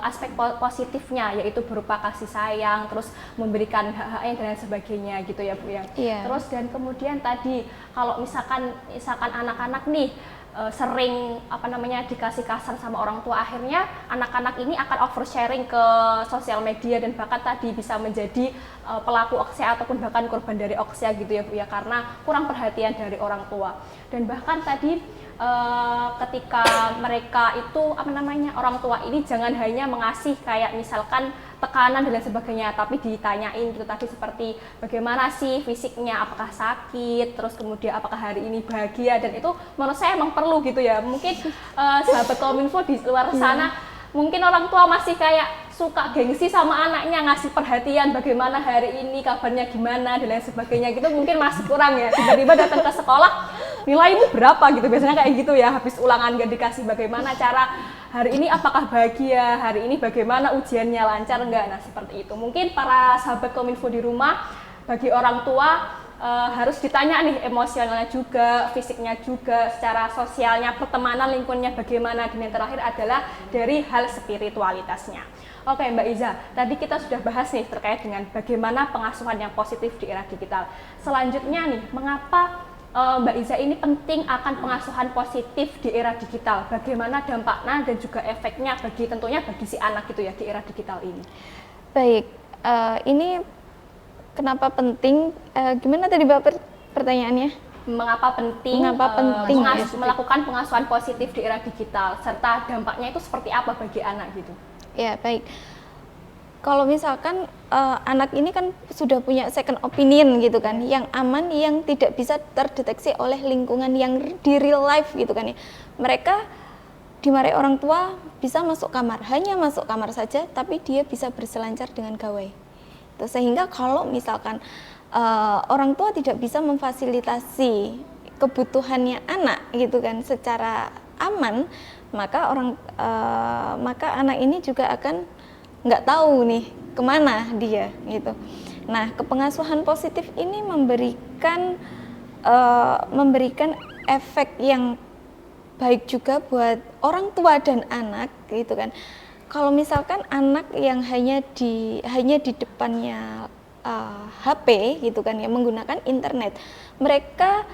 aspek positifnya, yaitu berupa kasih sayang, terus memberikan hak-haknya dan lain sebagainya gitu ya, Bu ya. Terus dan kemudian tadi kalau misalkan anak-anak nih sering dikasih kasar sama orang tua, akhirnya anak-anak ini akan oversharing ke sosial media dan bahkan tadi bisa menjadi pelaku oksia ataupun bahkan korban dari oksia gitu ya, Bu ya, karena kurang perhatian dari orang tua. Dan bahkan tadi ketika mereka itu orang tua ini jangan hanya mengasih kayak misalkan tekanan dan lain sebagainya, tapi ditanyain gitu tadi seperti bagaimana sih fisiknya, apakah sakit, terus kemudian apakah hari ini bahagia, dan itu menurut saya emang perlu gitu ya. Mungkin sahabat Kominfo di luar sana mungkin orang tua masih kayak suka gengsi sama anaknya, ngasih perhatian bagaimana hari ini, kabarnya gimana dan lain sebagainya gitu, mungkin masih kurang ya. Tiba-tiba datang ke sekolah, nilaimu berapa gitu, biasanya kayak gitu ya, habis ulangan gak dikasih bagaimana cara hari ini, apakah bahagia, hari ini bagaimana ujiannya, lancar enggak. Nah seperti itu, mungkin para sahabat Kominfo di rumah, bagi orang tua harus ditanya nih emosionalnya juga, fisiknya juga, secara sosialnya, pertemanan, lingkungannya bagaimana, dan yang terakhir adalah dari hal spiritualitasnya. Oke Mbak Iza, tadi kita sudah bahas nih terkait dengan bagaimana pengasuhan yang positif di era digital. Selanjutnya nih, mengapa Mbak Iza ini penting akan pengasuhan positif di era digital? Bagaimana dampaknya dan juga efeknya tentunya bagi si anak gitu ya di era digital ini? Baik, ini kenapa penting? Gimana tadi Mbak pertanyaannya? Mengapa penting melakukan pengasuhan positif di era digital, serta dampaknya itu seperti apa bagi anak gitu? Ya baik, kalau misalkan anak ini kan sudah punya second opinion gitu kan, yang aman, yang tidak bisa terdeteksi oleh lingkungan yang di real life gitu kan ya. Mereka dimarahi orang tua bisa masuk kamar, hanya masuk kamar saja, tapi dia bisa berselancar dengan gawai. Sehingga kalau misalkan orang tua tidak bisa memfasilitasi kebutuhannya anak gitu kan secara aman, maka anak ini juga akan nggak tahu nih kemana dia gitu. Nah, kepengasuhan positif ini memberikan efek yang baik juga buat orang tua dan anak gitu kan. Kalau misalkan anak yang hanya di depannya HP gitu kan ya, menggunakan internet, mereka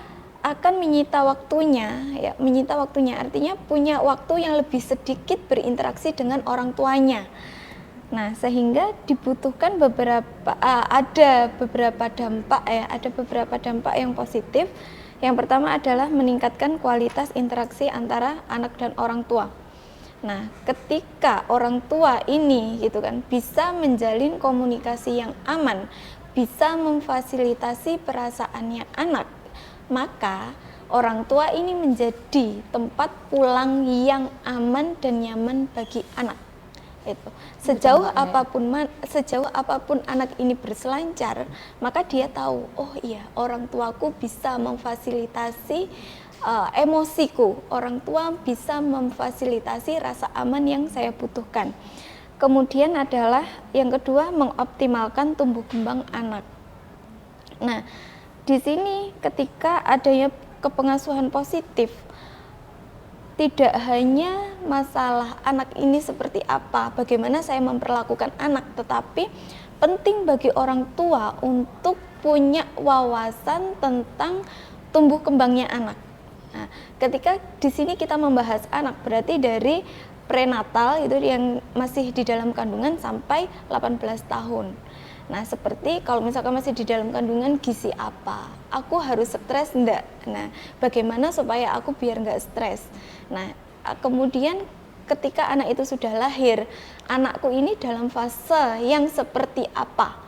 akan menyita waktunya artinya punya waktu yang lebih sedikit berinteraksi dengan orang tuanya. Nah, sehingga dibutuhkan ada beberapa dampak yang positif. Yang pertama adalah meningkatkan kualitas interaksi antara anak dan orang tua. Nah, ketika orang tua ini gitu kan bisa menjalin komunikasi yang aman, bisa memfasilitasi perasaannya anak, maka orang tua ini menjadi tempat pulang yang aman dan nyaman bagi anak. Itu sejauh apapun anak ini berselancar, maka dia tahu, oh iya, orang tuaku bisa memfasilitasi emosiku, orang tua bisa memfasilitasi rasa aman yang saya butuhkan. Kemudian adalah yang kedua, mengoptimalkan tumbuh kembang anak. Nah, di sini ketika adanya kepengasuhan positif, tidak hanya masalah anak ini seperti apa, bagaimana saya memperlakukan anak, tetapi penting bagi orang tua untuk punya wawasan tentang tumbuh kembangnya anak. Nah, ketika di sini kita membahas anak, berarti dari prenatal itu yang masih di dalam kandungan sampai 18 tahun. Nah, seperti kalau misalkan masih di dalam kandungan, gizi apa? Aku harus stres enggak? Nah, bagaimana supaya aku biar enggak stres? Nah, kemudian ketika anak itu sudah lahir, anakku ini dalam fase yang seperti apa?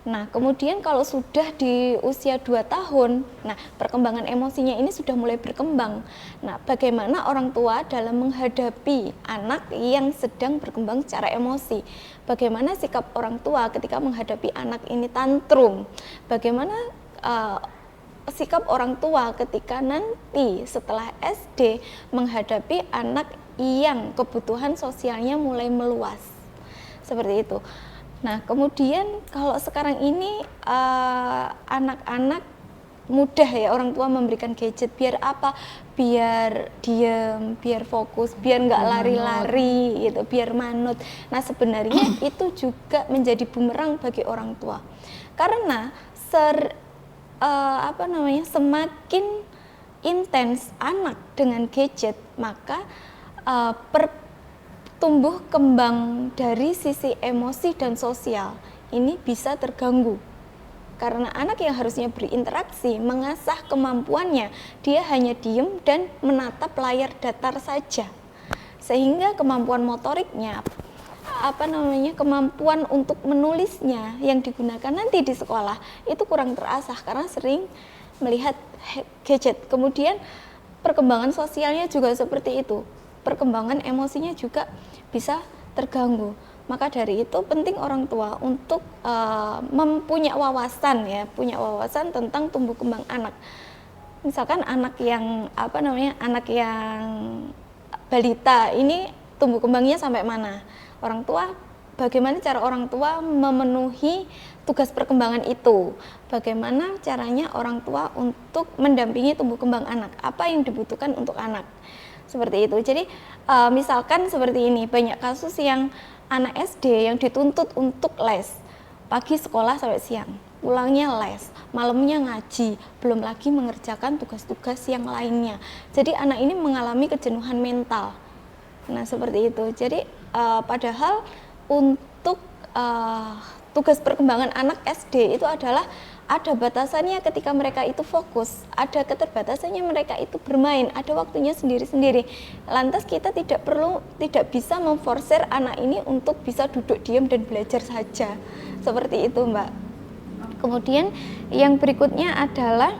Nah, kemudian kalau sudah di usia 2 tahun, nah perkembangan emosinya ini sudah mulai berkembang. Nah, bagaimana orang tua dalam menghadapi anak yang sedang berkembang secara emosi? Bagaimana sikap orang tua ketika menghadapi anak ini tantrum? Bagaimana sikap orang tua ketika nanti setelah SD menghadapi anak yang kebutuhan sosialnya mulai meluas? Seperti itu. Nah, kemudian kalau sekarang ini anak-anak mudah ya orang tua memberikan gadget, biar apa? Biar diam, biar fokus, biar nggak lari-lari gitu, biar manut. Nah, sebenarnya itu juga menjadi bumerang bagi orang tua. Karena semakin intens anak dengan gadget, maka tumbuh kembang dari sisi emosi dan sosial ini bisa terganggu. Karena anak yang harusnya berinteraksi, mengasah kemampuannya, dia hanya diem dan menatap layar datar saja. Sehingga kemampuan motoriknya, kemampuan untuk menulisnya yang digunakan nanti di sekolah itu kurang terasah karena sering melihat gadget. Kemudian perkembangan sosialnya juga seperti itu. Perkembangan emosinya juga bisa terganggu. Maka dari itu penting orang tua untuk mempunyai wawasan tentang tumbuh kembang anak. Misalkan anak yang balita ini tumbuh kembangnya sampai mana? Orang tua, bagaimana cara orang tua memenuhi tugas perkembangan itu? Bagaimana caranya orang tua untuk mendampingi tumbuh kembang anak? Apa yang dibutuhkan untuk anak? Seperti itu. Jadi misalkan seperti ini, banyak kasus yang anak SD yang dituntut untuk les, pagi sekolah sampai siang, pulangnya les, malamnya ngaji, belum lagi mengerjakan tugas-tugas yang lainnya. Jadi anak ini mengalami kejenuhan mental. Nah, seperti itu. Jadi padahal untuk tugas perkembangan anak SD itu adalah ada batasannya ketika mereka itu fokus, ada keterbatasannya mereka itu bermain, ada waktunya sendiri-sendiri. Lantas kita tidak bisa memforsir anak ini untuk bisa duduk diam dan belajar saja. Seperti itu, Mbak. Kemudian yang berikutnya adalah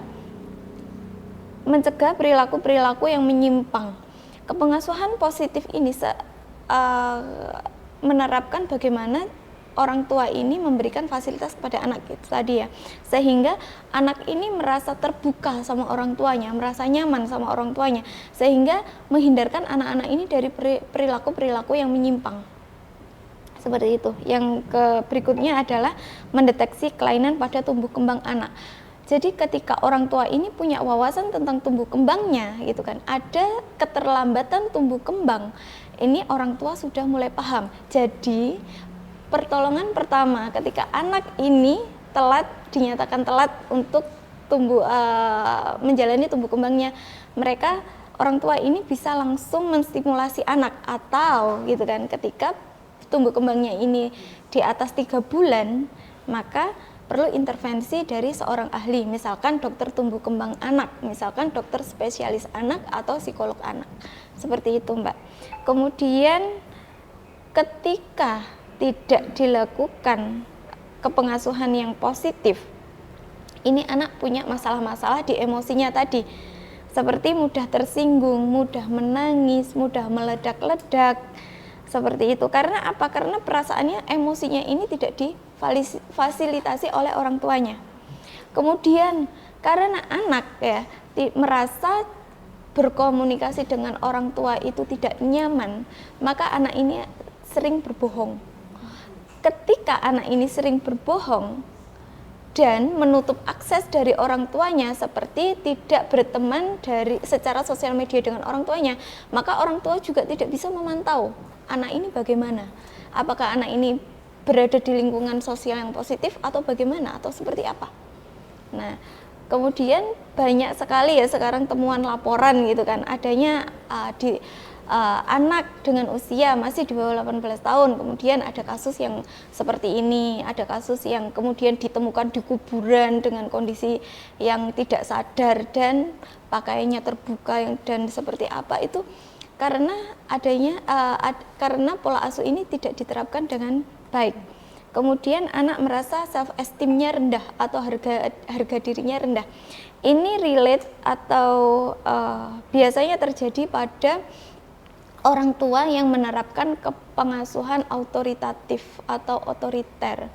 mencegah perilaku-perilaku yang menyimpang. Kepengasuhan positif ini menerapkan bagaimana orang tua ini memberikan fasilitas kepada anak itu tadi ya, sehingga anak ini merasa terbuka sama orang tuanya, merasa nyaman sama orang tuanya, sehingga menghindarkan anak-anak ini dari perilaku-perilaku yang menyimpang. Seperti itu. Yang berikutnya adalah mendeteksi kelainan pada tumbuh kembang anak. Jadi ketika orang tua ini punya wawasan tentang tumbuh kembangnya gitu kan, ada keterlambatan tumbuh kembang, ini orang tua sudah mulai paham. Jadi pertolongan pertama ketika anak ini dinyatakan telat untuk menjalani tumbuh kembangnya, orang tua ini bisa langsung menstimulasi anak, atau gitu kan, ketika tumbuh kembangnya ini di atas 3 bulan, maka perlu intervensi dari seorang ahli, misalkan dokter tumbuh kembang anak, misalkan dokter spesialis anak atau psikolog anak. Seperti itu, Mbak. Kemudian ketika tidak dilakukan kepengasuhan yang positif, ini anak punya masalah-masalah di emosinya tadi, seperti mudah tersinggung, mudah menangis, mudah meledak-ledak, seperti itu. Karena apa? Karena perasaannya, emosinya ini tidak difasilitasi oleh orang tuanya. Kemudian karena anak merasa berkomunikasi dengan orang tua itu tidak nyaman, maka anak ini sering berbohong. Ketika anak ini sering berbohong dan menutup akses dari orang tuanya, seperti tidak berteman secara sosial media dengan orang tuanya, maka orang tua juga tidak bisa memantau anak ini bagaimana. Apakah anak ini berada di lingkungan sosial yang positif atau bagaimana, atau seperti apa. Nah, kemudian banyak sekali ya sekarang temuan laporan gitu kan, adanya anak dengan usia masih di bawah 18 tahun, kemudian ada kasus yang seperti ini, ada kasus yang kemudian ditemukan di kuburan dengan kondisi yang tidak sadar dan pakaiannya terbuka dan seperti apa, itu karena karena pola asuh ini tidak diterapkan dengan baik. Kemudian anak merasa self esteem-nya rendah atau harga dirinya rendah. Ini relate atau biasanya terjadi pada orang tua yang menerapkan kepengasuhan autoritatif atau otoriter.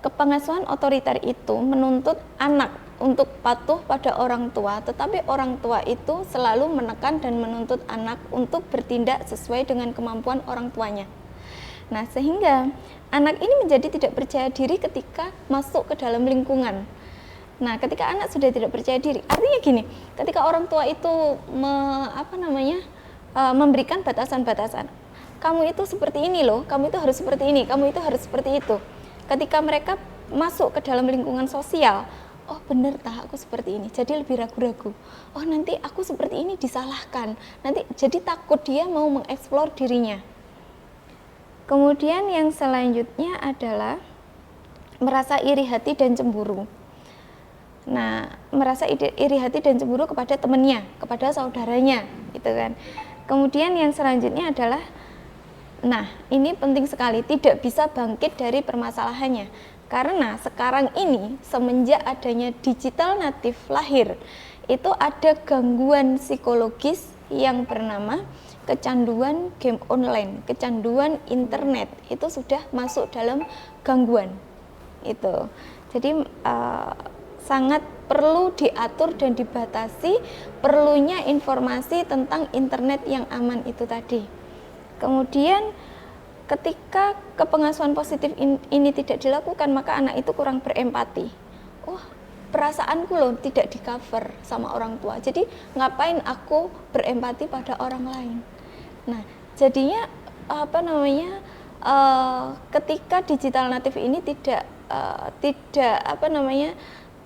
Kepengasuhan otoriter itu menuntut anak untuk patuh pada orang tua, tetapi orang tua itu selalu menekan dan menuntut anak untuk bertindak sesuai dengan kemampuan orang tuanya. Nah, sehingga anak ini menjadi tidak percaya diri ketika masuk ke dalam lingkungan. Nah, ketika anak sudah tidak percaya diri, artinya gini, ketika orang tua itu memberikan batasan-batasan. Kamu itu seperti ini loh, kamu itu harus seperti ini, kamu itu harus seperti itu. Ketika mereka masuk ke dalam lingkungan sosial, oh bener tah aku seperti ini, jadi lebih ragu-ragu. Oh nanti aku seperti ini disalahkan, nanti jadi takut dia mau mengeksplor dirinya. Kemudian yang selanjutnya adalah merasa iri hati dan cemburu. Nah, merasa iri hati dan cemburu kepada temannya, kepada saudaranya, gitu kan. Kemudian yang selanjutnya adalah, nah ini penting sekali, tidak bisa bangkit dari permasalahannya. Karena sekarang ini semenjak adanya digital natif lahir, itu ada gangguan psikologis yang bernama kecanduan game online, kecanduan internet, itu sudah masuk dalam gangguan itu. Jadi sangat perlu diatur dan dibatasi perlunya informasi tentang internet yang aman itu tadi. Kemudian ketika kepengasuhan positif ini tidak dilakukan, maka anak itu kurang berempati. Oh, perasaanku loh tidak di cover sama orang tua, jadi ngapain aku berempati pada orang lain. Nah, jadinya ketika digital natif ini tidak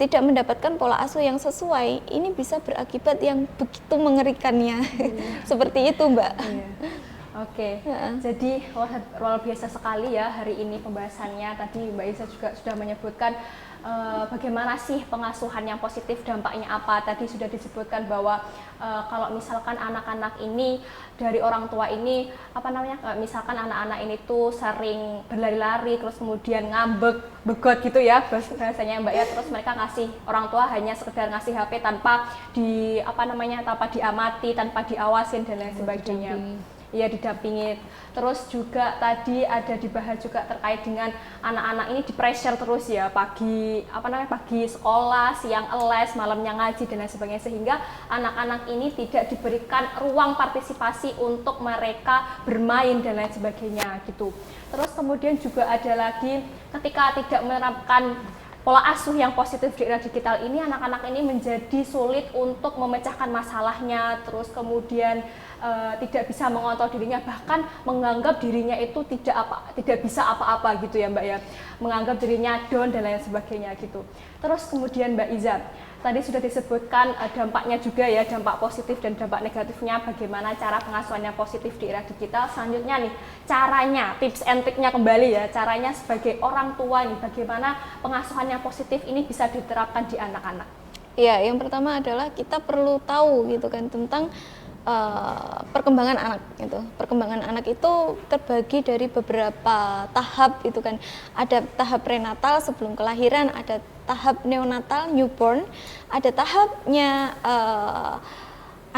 tidak mendapatkan pola asuh yang sesuai, ini bisa berakibat yang begitu mengerikannya. Seperti itu, Mbak. Oke, jadi luar biasa sekali ya hari ini pembahasannya. Tadi Mbak Iza juga sudah menyebutkan bagaimana sih pengasuhan yang positif, dampaknya apa. Tadi sudah disebutkan bahwa kalau misalkan anak-anak ini dari orang tua ini misalkan anak-anak ini tuh sering berlari-lari, terus kemudian ngambek, begot gitu ya bahasanya Mbak ya, terus mereka ngasih, orang tua hanya sekedar ngasih HP tanpa tanpa diamati, tanpa diawasin dan lain sebagainya. Ya, didampingi. Terus juga tadi ada dibahas juga terkait dengan anak-anak ini di pressure terus ya, pagi sekolah, siang les, malamnya ngaji dan lain sebagainya, sehingga anak-anak ini tidak diberikan ruang partisipasi untuk mereka bermain dan lain sebagainya gitu. Terus kemudian juga ada lagi ketika tidak menerapkan pola asuh yang positif di era digital ini, anak-anak ini menjadi sulit untuk memecahkan masalahnya, terus kemudian tidak bisa mengontrol dirinya, bahkan menganggap dirinya itu tidak bisa apa-apa gitu ya Mbak ya, menganggap dirinya down dan lain sebagainya gitu. Terus kemudian Mbak Iza, tadi sudah disebutkan dampaknya juga ya, dampak positif dan dampak negatifnya, bagaimana cara pengasuhan yang positif di era digital. Selanjutnya nih, caranya, tips and triknya kembali ya, caranya sebagai orang tua nih, bagaimana pengasuhan yang positif ini bisa diterapkan di anak-anak. Ya, yang pertama adalah kita perlu tahu gitu kan tentang perkembangan anak gitu. Perkembangan anak itu terbagi dari beberapa tahap gitu kan. Ada tahap prenatal sebelum kelahiran, ada tahap neonatal newborn, ada tahapnya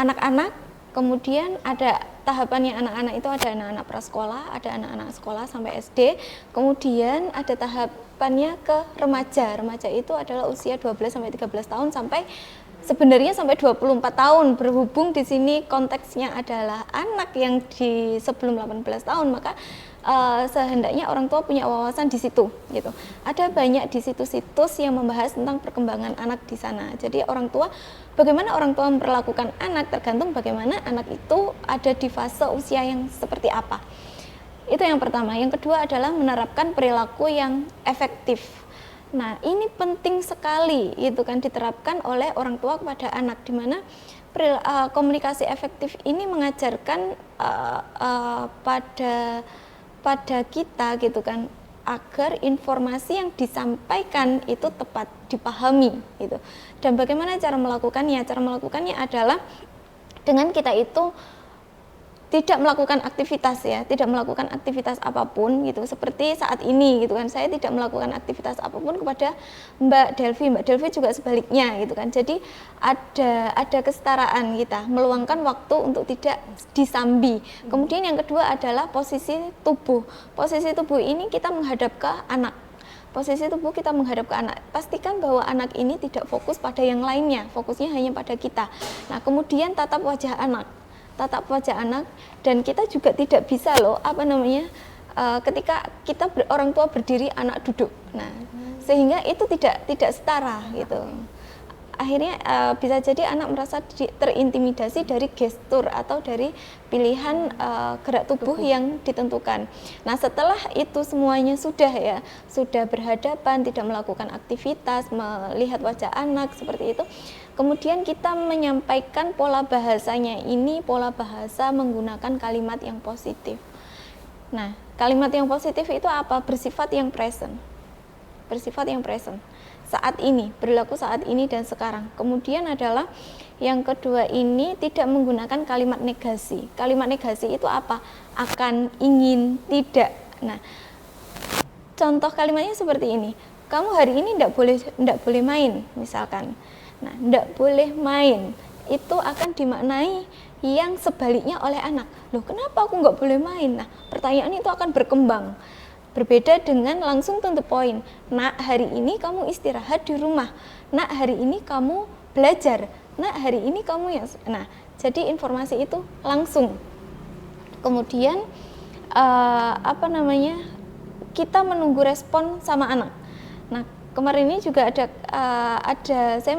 anak-anak, kemudian ada tahapannya anak-anak itu ada anak-anak prasekolah, ada anak-anak sekolah sampai SD, kemudian ada tahapannya ke remaja. Remaja itu adalah usia 12 sampai 13 tahun sampai sebenarnya sampai 24 tahun, berhubung di sini konteksnya adalah anak yang di sebelum 18 tahun, maka sehendaknya orang tua punya wawasan di situ gitu. Ada banyak di situs-situs yang membahas tentang perkembangan anak di sana. Jadi orang tua, bagaimana orang tua memperlakukan anak tergantung bagaimana anak itu ada di fase usia yang seperti apa. Itu yang pertama. Yang kedua adalah menerapkan perilaku yang efektif. Nah, ini penting sekali itu kan diterapkan oleh orang tua kepada anak, di mana komunikasi efektif ini mengajarkan pada kita gitu kan, agar informasi yang disampaikan itu tepat dipahami gitu. Dan bagaimana cara melakukannya? Cara melakukannya adalah dengan kita itu tidak melakukan aktivitas ya, tidak melakukan aktivitas apapun gitu, seperti saat ini gitu kan, saya tidak melakukan aktivitas apapun kepada Mbak Delvi juga sebaliknya gitu kan. Jadi ada kesetaraan kita, meluangkan waktu untuk tidak disambi. Kemudian yang kedua adalah posisi tubuh. Posisi tubuh ini kita menghadap ke anak. Posisi tubuh kita menghadap ke anak. Pastikan bahwa anak ini tidak fokus pada yang lainnya, fokusnya hanya pada kita. Nah, kemudian tatap wajah anak. Dan kita juga tidak bisa loh ketika kita orang tua berdiri, anak duduk. Nah, sehingga itu tidak setara gitu. Akhirnya bisa jadi anak merasa terintimidasi dari gestur atau dari pilihan gerak tubuh yang ditentukan. Nah, setelah itu semuanya sudah berhadapan, tidak melakukan aktivitas, melihat wajah anak seperti itu, kemudian kita menyampaikan pola bahasanya ini, pola bahasa menggunakan kalimat yang positif. Nah, kalimat yang positif itu apa? Bersifat yang present. Saat ini, berlaku saat ini dan sekarang. Kemudian adalah yang kedua ini tidak menggunakan kalimat negasi. Kalimat negasi itu apa? Akan, ingin, tidak. Nah, contoh kalimatnya seperti ini. Kamu hari ini tidak boleh main, misalkan. Nah, tidak boleh main itu akan dimaknai yang sebaliknya oleh anak. Loh, kenapa aku nggak boleh main? Nah, pertanyaan itu akan berkembang. Berbeda dengan langsung to the point. Nak, hari ini kamu istirahat di rumah. Nak, hari ini kamu belajar. Nak, hari ini kamu yang... Nah, jadi informasi itu langsung. Kemudian kita menunggu respon sama anak. Nah, kemarin ini juga ada saya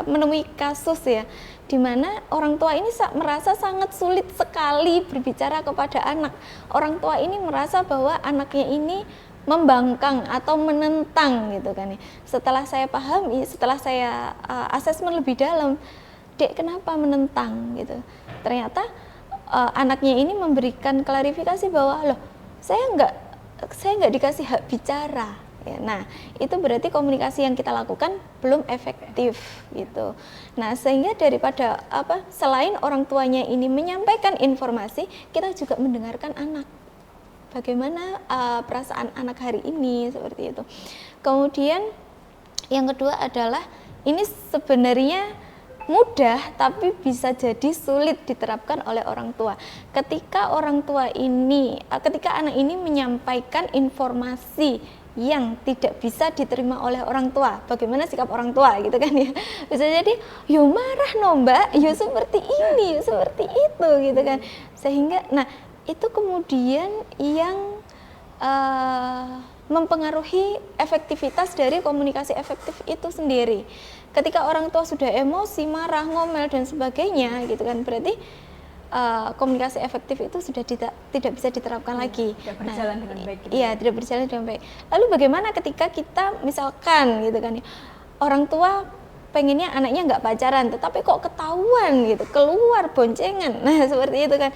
menemui kasus ya, di mana orang tua ini merasa sangat sulit sekali berbicara kepada anak. Orang tua ini merasa bahwa anaknya ini membangkang atau menentang gitu kan ya. Setelah saya pahami, setelah saya asesmen lebih dalam, Dek, kenapa menentang gitu. Ternyata anaknya ini memberikan klarifikasi bahwa loh, saya nggak dikasih hak bicara. Ya, nah, itu berarti komunikasi yang kita lakukan belum efektif gitu. Nah, sehingga daripada selain orang tuanya ini menyampaikan informasi, kita juga mendengarkan anak. Bagaimana perasaan anak hari ini seperti itu. Kemudian yang kedua adalah ini sebenarnya mudah tapi bisa jadi sulit diterapkan oleh orang tua. Ketika anak ini menyampaikan informasi yang tidak bisa diterima oleh orang tua, bagaimana sikap orang tua gitu kan ya. Bisa jadi yo marah no mbak, yo seperti ini, yo seperti itu gitu kan. Sehingga nah itu kemudian yang mempengaruhi efektivitas dari komunikasi efektif itu sendiri. Ketika orang tua sudah emosi, marah, ngomel dan sebagainya gitu kan, berarti komunikasi efektif itu sudah tidak bisa diterapkan lagi. Tidak berjalan dengan baik. Gitu. Iya, tidak berjalan dengan baik. Lalu bagaimana ketika kita misalkan gitu kan, orang tua pengennya anaknya nggak pacaran, tetapi kok ketahuan gitu, keluar boncengan. Nah, seperti itu kan.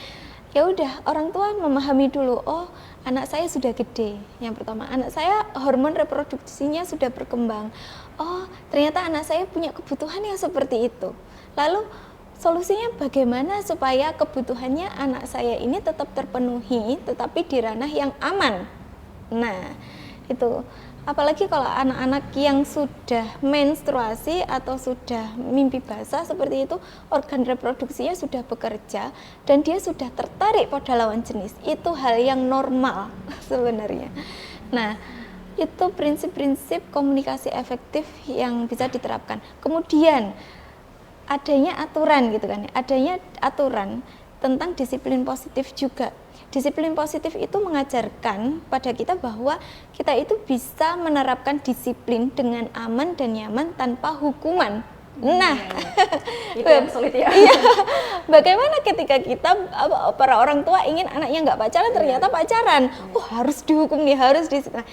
Ya udah, orang tua memahami dulu, oh anak saya sudah gede. Yang pertama, anak saya hormon reproduksinya sudah berkembang. Oh, ternyata anak saya punya kebutuhan yang seperti itu. Lalu solusinya bagaimana supaya kebutuhannya anak saya ini tetap terpenuhi, tetapi di ranah yang aman. Nah, itu. Apalagi kalau anak-anak yang sudah menstruasi atau sudah mimpi basah seperti itu, organ reproduksinya sudah bekerja dan dia sudah tertarik pada lawan jenis. Itu hal yang normal sebenarnya. Nah, itu prinsip-prinsip komunikasi efektif yang bisa diterapkan. Kemudian adanya aturan gitu kan, adanya aturan tentang disiplin positif juga. Disiplin positif itu mengajarkan pada kita bahwa kita itu bisa menerapkan disiplin dengan aman dan nyaman tanpa hukuman. Nah, itu yang sulit ya. Iya. Bagaimana ketika kita para orang tua ingin anaknya nggak pacaran, ternyata pacaran. Oh, harus dihukum nih, harus Nah,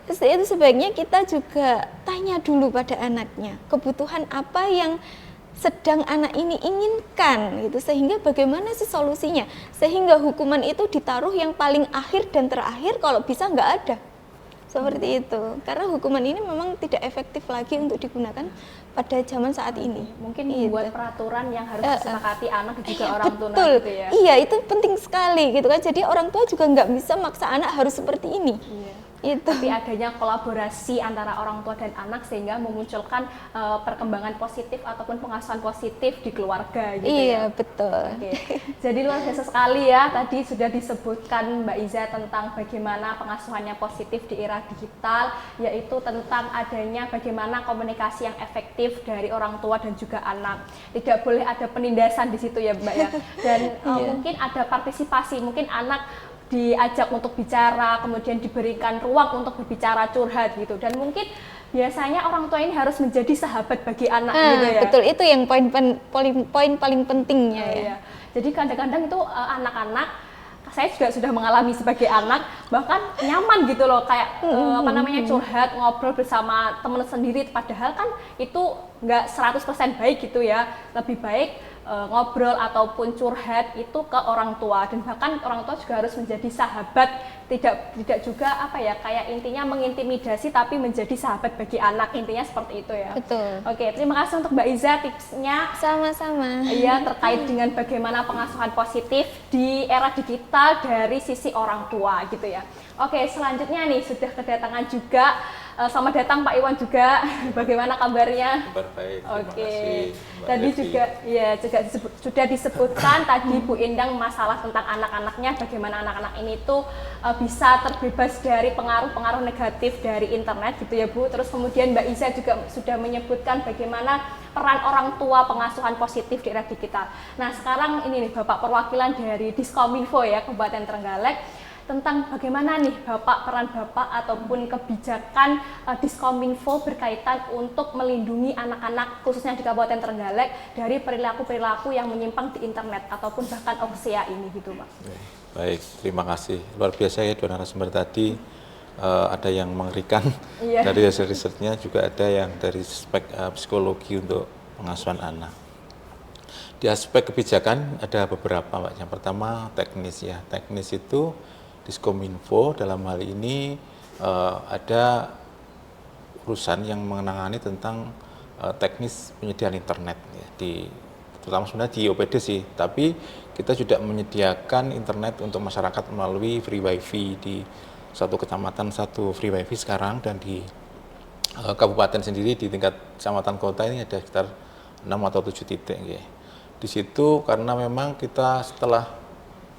itu sebaiknya kita juga tanya dulu pada anaknya, kebutuhan apa yang sedang anak ini inginkan gitu, sehingga bagaimana sih solusinya, sehingga hukuman itu ditaruh yang paling akhir dan terakhir, kalau bisa nggak ada seperti itu, karena hukuman ini memang tidak efektif lagi untuk digunakan pada zaman saat ini. Mungkin Gitu. membuat peraturan yang harus disepakati anak dan juga orang tua Betul, gitu ya. iya itu penting sekali gitu kan. Jadi orang tua juga nggak bisa maksa anak harus seperti ini. Iya. Itu. Tapi adanya kolaborasi antara orang tua dan anak sehingga memunculkan perkembangan positif ataupun pengasuhan positif di keluarga gitu ya. Iya betul. Oke. Jadi luar biasa sekali ya, tadi sudah disebutkan Mbak Iza tentang bagaimana pengasuhannya positif di era digital, yaitu tentang adanya bagaimana komunikasi yang efektif dari orang tua dan juga anak. Tidak boleh ada penindasan di situ ya Mbak ya. Dan mungkin ada partisipasi, mungkin anak diajak untuk bicara, kemudian diberikan ruang untuk berbicara, curhat gitu. Dan mungkin biasanya orang tua ini harus menjadi sahabat bagi anak gitu ya. Betul, itu yang poin paling pentingnya ya. Iya. Jadi kadang-kadang itu anak-anak, saya juga sudah mengalami sebagai anak, bahkan nyaman gitu loh, kayak curhat, ngobrol bersama teman sendiri, padahal kan itu nggak 100% baik gitu ya. Lebih baik ngobrol ataupun curhat itu ke orang tua, dan bahkan orang tua juga harus menjadi sahabat, tidak juga kayak intinya mengintimidasi, tapi menjadi sahabat bagi anak, intinya seperti itu ya. Betul. Oke, terima kasih untuk Mbak Iza tipsnya. Sama-sama. Iya, terkait dengan bagaimana pengasuhan positif di era digital dari sisi orang tua gitu ya. Oke, selanjutnya nih sudah kedatangan juga. Selamat datang Pak Iwan juga. Bagaimana kabarnya? Kabar baik. Oke. Mbak Tadi Devi. juga sudah disebutkan tadi Bu Endang masalah tentang anak-anaknya, bagaimana anak-anak ini tuh bisa terbebas dari pengaruh-pengaruh negatif dari internet gitu ya Bu. Terus kemudian Mbak Iza juga sudah menyebutkan bagaimana peran orang tua pengasuhan positif di era digital. Nah, sekarang ini nih Bapak perwakilan dari Diskominfo ya, Kabupaten Trenggalek, tentang bagaimana nih peran Bapak ataupun kebijakan Diskominfo berkaitan untuk melindungi anak-anak khususnya di Kabupaten Trenggalek dari perilaku-perilaku yang menyimpang di internet ataupun bahkan OXEA ini gitu Pak. Baik, terima kasih. Luar biasa ya dua narasumber tadi, ada yang mengerikan Iya. dari hasil risetnya, juga ada yang dari aspek psikologi untuk pengasuhan anak. Di aspek kebijakan ada beberapa Pak. Yang pertama teknis ya. Teknis itu Diskominfo dalam hal ini ada urusan yang menangani tentang teknis penyediaan internet ya, terutama sebenarnya di OPD sih, tapi kita juga menyediakan internet untuk masyarakat melalui free wifi di satu kecamatan satu free wifi sekarang, dan di kabupaten sendiri di tingkat kecamatan kota ini ada sekitar 6 atau 7 titik ya. Di situ karena memang kita setelah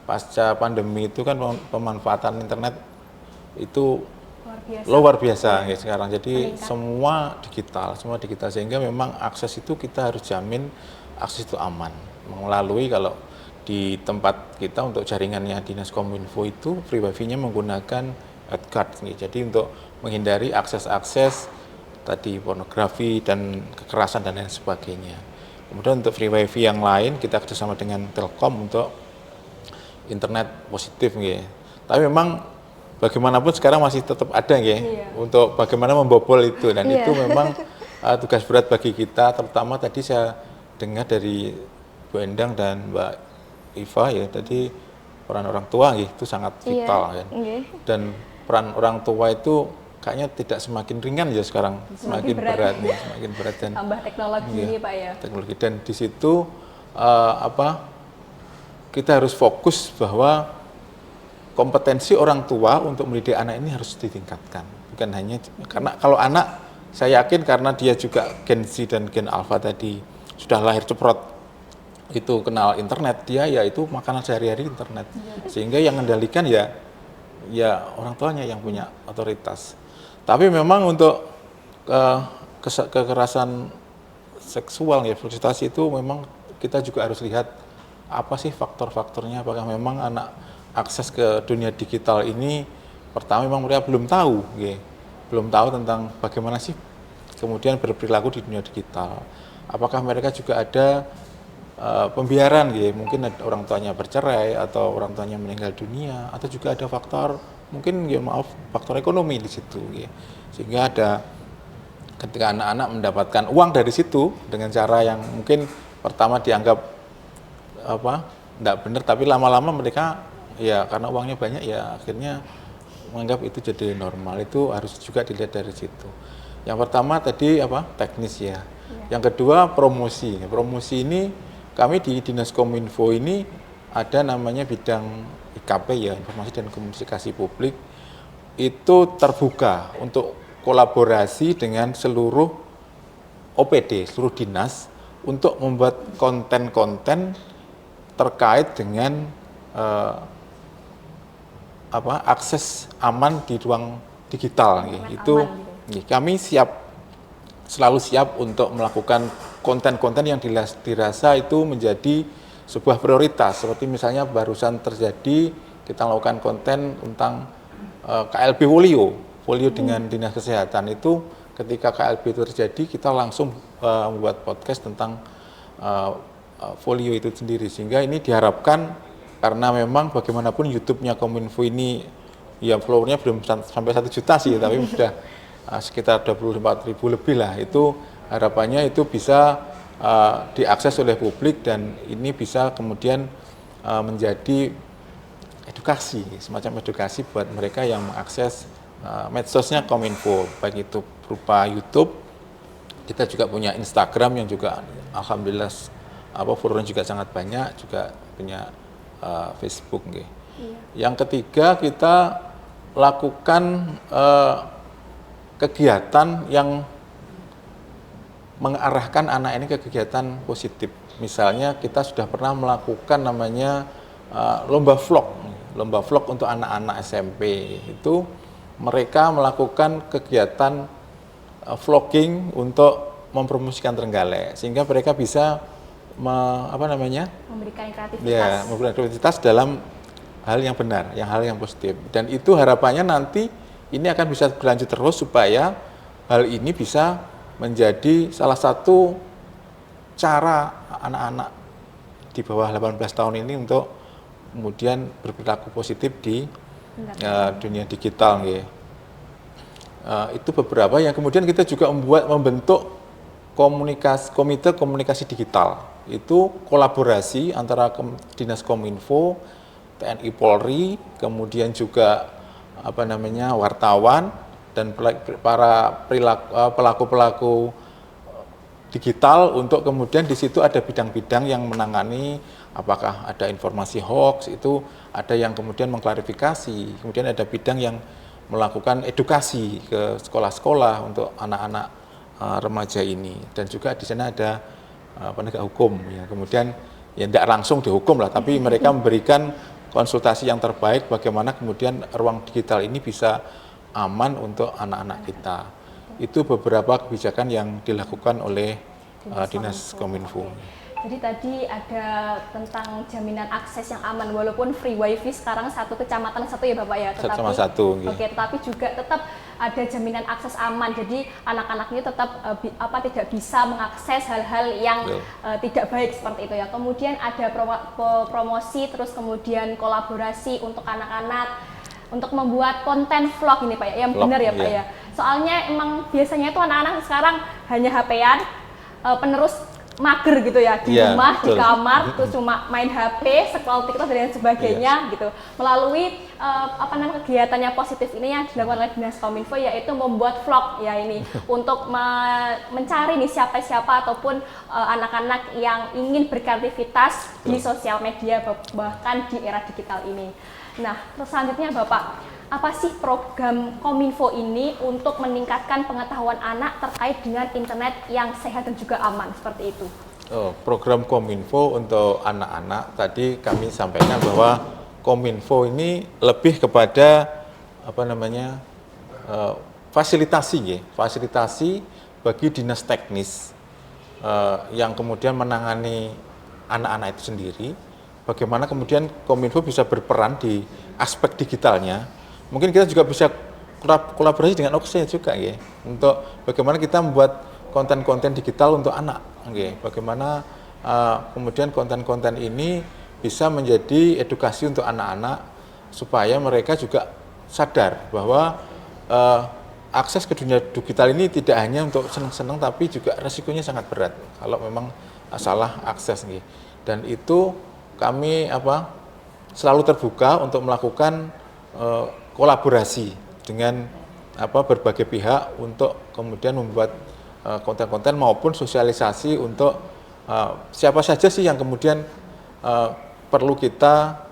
pasca pandemi itu kan pemanfaatan internet itu luar biasa ya sekarang. Jadi semua digital sehingga memang akses itu kita harus jamin akses itu aman. Melalui kalau di tempat kita untuk jaringannya Dinas Kominfo itu free wifi-nya menggunakan Edcard. Jadi untuk menghindari akses-akses tadi pornografi dan kekerasan dan lain sebagainya. Kemudian untuk free wifi yang lain kita kerjasama dengan Telkom untuk internet positif ya. Tapi memang bagaimanapun sekarang masih tetap ada ya untuk bagaimana membobol itu, dan itu memang tugas berat bagi kita, terutama tadi saya dengar dari Bu Endang dan Mbak Iva ya, tadi peran orang tua ya, itu sangat vital kan. Dan peran orang tua itu kayaknya tidak semakin ringan ya sekarang, semakin berat nih, semakin berat, dan tambah teknologi ini Pak ya. Teknologi, dan di situ kita harus fokus bahwa kompetensi orang tua untuk mendidik anak ini harus ditingkatkan. Bukan hanya karena kalau anak, saya yakin karena dia juga Gen Z dan Gen Alpha tadi sudah lahir ceprot itu kenal internet, dia ya itu makanan sehari-hari internet. Sehingga yang mengendalikan ya orang tuanya yang punya otoritas. Tapi memang untuk kekerasan seksual ya, prostitusi itu memang kita juga harus lihat apa sih faktor-faktornya. Apakah memang anak akses ke dunia digital ini, pertama memang mereka belum tahu belum tahu tentang bagaimana sih kemudian berperilaku di dunia digital. Apakah mereka juga ada pembiaran mungkin ada orang tuanya bercerai atau orang tuanya meninggal dunia, atau juga ada faktor mungkin faktor ekonomi di situ sehingga ada ketika anak-anak mendapatkan uang dari situ dengan cara yang mungkin pertama dianggap tidak benar, tapi lama-lama mereka ya karena uangnya banyak ya akhirnya menganggap itu jadi normal. Itu harus juga dilihat dari situ. Yang pertama tadi teknis ya. Yang kedua promosi. Promosi ini kami di Dinas Kominfo ini ada namanya bidang IKP ya, informasi dan komunikasi publik, itu terbuka untuk kolaborasi dengan seluruh OPD, seluruh dinas untuk membuat konten-konten terkait dengan akses aman di ruang digital. Itu kami selalu siap untuk melakukan konten-konten yang dirasa itu menjadi sebuah prioritas. Seperti misalnya barusan terjadi kita melakukan konten tentang KLB polio dengan Dinas Kesehatan. Itu ketika KLB itu terjadi kita langsung membuat podcast tentang polio itu sendiri, sehingga ini diharapkan karena memang bagaimanapun YouTube-nya Kominfo ini ya followernya belum sampai 1 juta sih, tapi sudah sekitar 24.000 lebih lah. Itu harapannya itu bisa diakses oleh publik dan ini bisa kemudian menjadi edukasi, semacam edukasi buat mereka yang mengakses medsosnya Kominfo, baik itu berupa YouTube. Kita juga punya Instagram yang juga alhamdulillah followernya juga sangat banyak, juga punya Facebook. Iya. Yang ketiga kita lakukan kegiatan yang mengarahkan anak ini ke kegiatan positif. Misalnya kita sudah pernah melakukan namanya lomba vlog untuk anak-anak SMP. Itu mereka melakukan kegiatan vlogging untuk mempromosikan Trenggalek, sehingga mereka bisa memberikan kreativitas. Ya, memberikan kreativitas dalam hal yang benar, hal yang positif. Dan itu harapannya nanti ini akan bisa berlanjut terus supaya hal ini bisa menjadi salah satu cara anak-anak di bawah 18 tahun ini untuk kemudian berperilaku positif di dunia digital. Itu beberapa yang kemudian kita juga membentuk komite komunikasi digital. Itu kolaborasi antara Dinas Kominfo, TNI Polri, kemudian juga wartawan dan para pelaku-pelaku digital, untuk kemudian di situ ada bidang-bidang yang menangani apakah ada informasi hoax, itu ada yang kemudian mengklarifikasi, kemudian ada bidang yang melakukan edukasi ke sekolah-sekolah untuk anak-anak remaja ini, dan juga di sana ada penegak hukum ya, kemudian ya tidak langsung dihukum lah, tapi mereka memberikan konsultasi yang terbaik bagaimana kemudian ruang digital ini bisa aman untuk anak-anak kita. Itu beberapa kebijakan yang dilakukan oleh Dinas Kominfo. Jadi tadi ada tentang jaminan akses yang aman, walaupun free wifi sekarang satu kecamatan satu ya Bapak ya, tetapi sama satu. Oke, tetapi juga tetap ada jaminan akses aman. Jadi anak-anak ini tetap tidak bisa mengakses hal-hal yang tidak baik seperti itu ya. Kemudian ada promosi, terus kemudian kolaborasi untuk anak-anak untuk membuat konten vlog ini Pak ya, yang benar ya Pak ya. Soalnya emang biasanya itu anak-anak sekarang hanya HP-an, penerus mager gitu ya di rumah, betul. Di kamar, terus cuma main HP, scroll TikTok dan sebagainya gitu. Melalui kegiatannya positif ini yang dilakukan oleh Dinas Kominfo, yaitu membuat vlog ya ini untuk mencari nih siapa-siapa ataupun anak-anak yang ingin berkreativitas di sosial media bahkan di era digital ini. Nah, terus selanjutnya Bapak, apa sih program Kominfo ini untuk meningkatkan pengetahuan anak terkait dengan internet yang sehat dan juga aman seperti itu? Program Kominfo untuk anak-anak tadi kami sampaikan bahwa Kominfo ini lebih kepada fasilitasi bagi dinas teknis yang kemudian menangani anak-anak itu sendiri. Bagaimana kemudian Kominfo bisa berperan di aspek digitalnya. Mungkin kita juga bisa kolaborasi dengan Oxy juga ya, untuk bagaimana kita membuat konten-konten digital untuk anak. Bagaimana kemudian konten-konten ini bisa menjadi edukasi untuk anak-anak supaya mereka juga sadar bahwa akses ke dunia digital ini tidak hanya untuk senang-senang, tapi juga resikonya sangat berat kalau memang salah akses. Dan itu kami selalu terbuka untuk melakukan kolaborasi dengan berbagai pihak untuk kemudian membuat konten-konten maupun sosialisasi untuk siapa saja sih yang kemudian perlu kita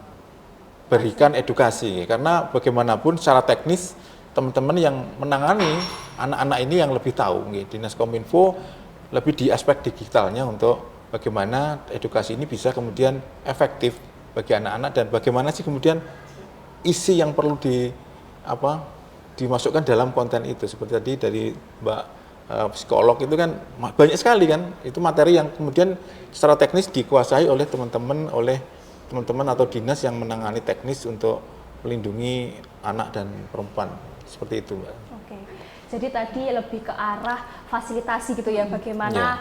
berikan edukasi, karena bagaimanapun secara teknis teman-teman yang menangani anak-anak ini yang lebih tahu. Dinas Kominfo lebih di aspek digitalnya untuk bagaimana edukasi ini bisa kemudian efektif bagi anak-anak dan bagaimana sih kemudian isi yang perlu dimasukkan dalam konten itu. Seperti tadi dari Mbak psikolog itu kan banyak sekali kan, itu materi yang kemudian secara teknis dikuasai oleh teman-teman atau dinas yang menangani teknis untuk melindungi anak dan perempuan, seperti itu, Mbak. Oke, jadi tadi lebih ke arah fasilitasi gitu ya, bagaimana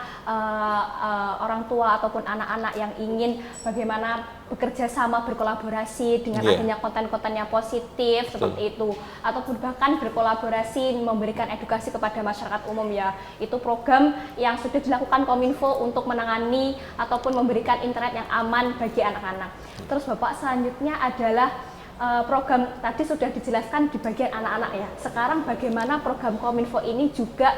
orang tua ataupun anak-anak yang ingin bagaimana bekerja sama, berkolaborasi dengan adanya konten-konten yang positif seperti itu, ataupun bahkan berkolaborasi memberikan edukasi kepada masyarakat umum ya. Itu program yang sudah dilakukan Kominfo untuk menangani ataupun memberikan internet yang aman bagi anak-anak. Terus Bapak, selanjutnya adalah program tadi sudah dijelaskan di bagian anak-anak ya. Sekarang bagaimana program Kominfo ini juga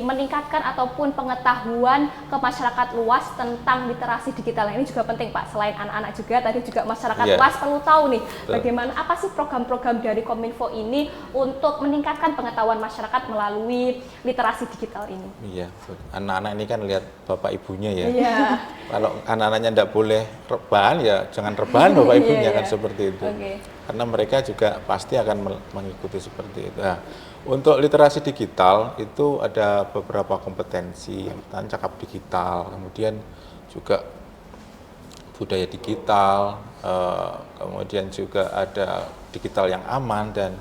meningkatkan ataupun pengetahuan ke masyarakat luas tentang literasi digital. Ini juga penting Pak, selain anak-anak juga tadi juga masyarakat luas perlu tahu nih bagaimana apa sih program-program dari Kominfo ini untuk meningkatkan pengetahuan masyarakat melalui literasi digital ini. Iya, anak-anak ini kan lihat bapak ibunya ya. Iya. Kalau anak-anaknya tidak boleh rebahan ya jangan rebahan bapak ibunya kan seperti itu. Karena mereka juga pasti akan mengikuti seperti itu. Nah, untuk literasi digital itu ada beberapa kompetensi, yang pertama cakap digital, kemudian juga budaya digital, kemudian juga ada digital yang aman dan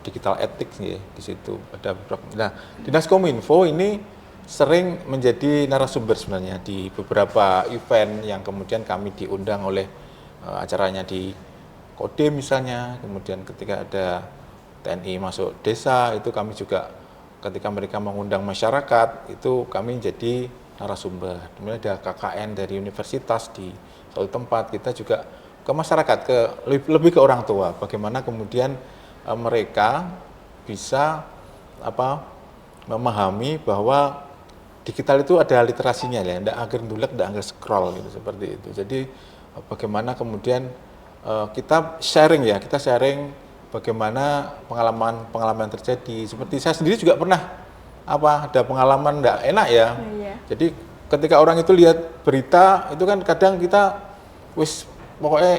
digital ethics ya di situ ada beberapa. Nah, Dinas Kominfo ini sering menjadi narasumber sebenarnya di beberapa event yang kemudian kami diundang oleh acaranya di Kodim misalnya, kemudian ketika ada TNI masuk desa itu kami juga ketika mereka mengundang masyarakat itu kami jadi narasumber. Kemudian ada KKN dari universitas di suatu tempat, kita juga ke masyarakat, lebih ke orang tua, bagaimana kemudian mereka bisa memahami bahwa digital itu ada literasinya ya, tidak angger ndulek, tidak angger scroll gitu, seperti itu. Jadi bagaimana kemudian kita sharing bagaimana pengalaman terjadi. Seperti saya sendiri juga pernah ada pengalaman tidak enak ya. Jadi ketika orang itu lihat berita itu kan kadang kita pokoknya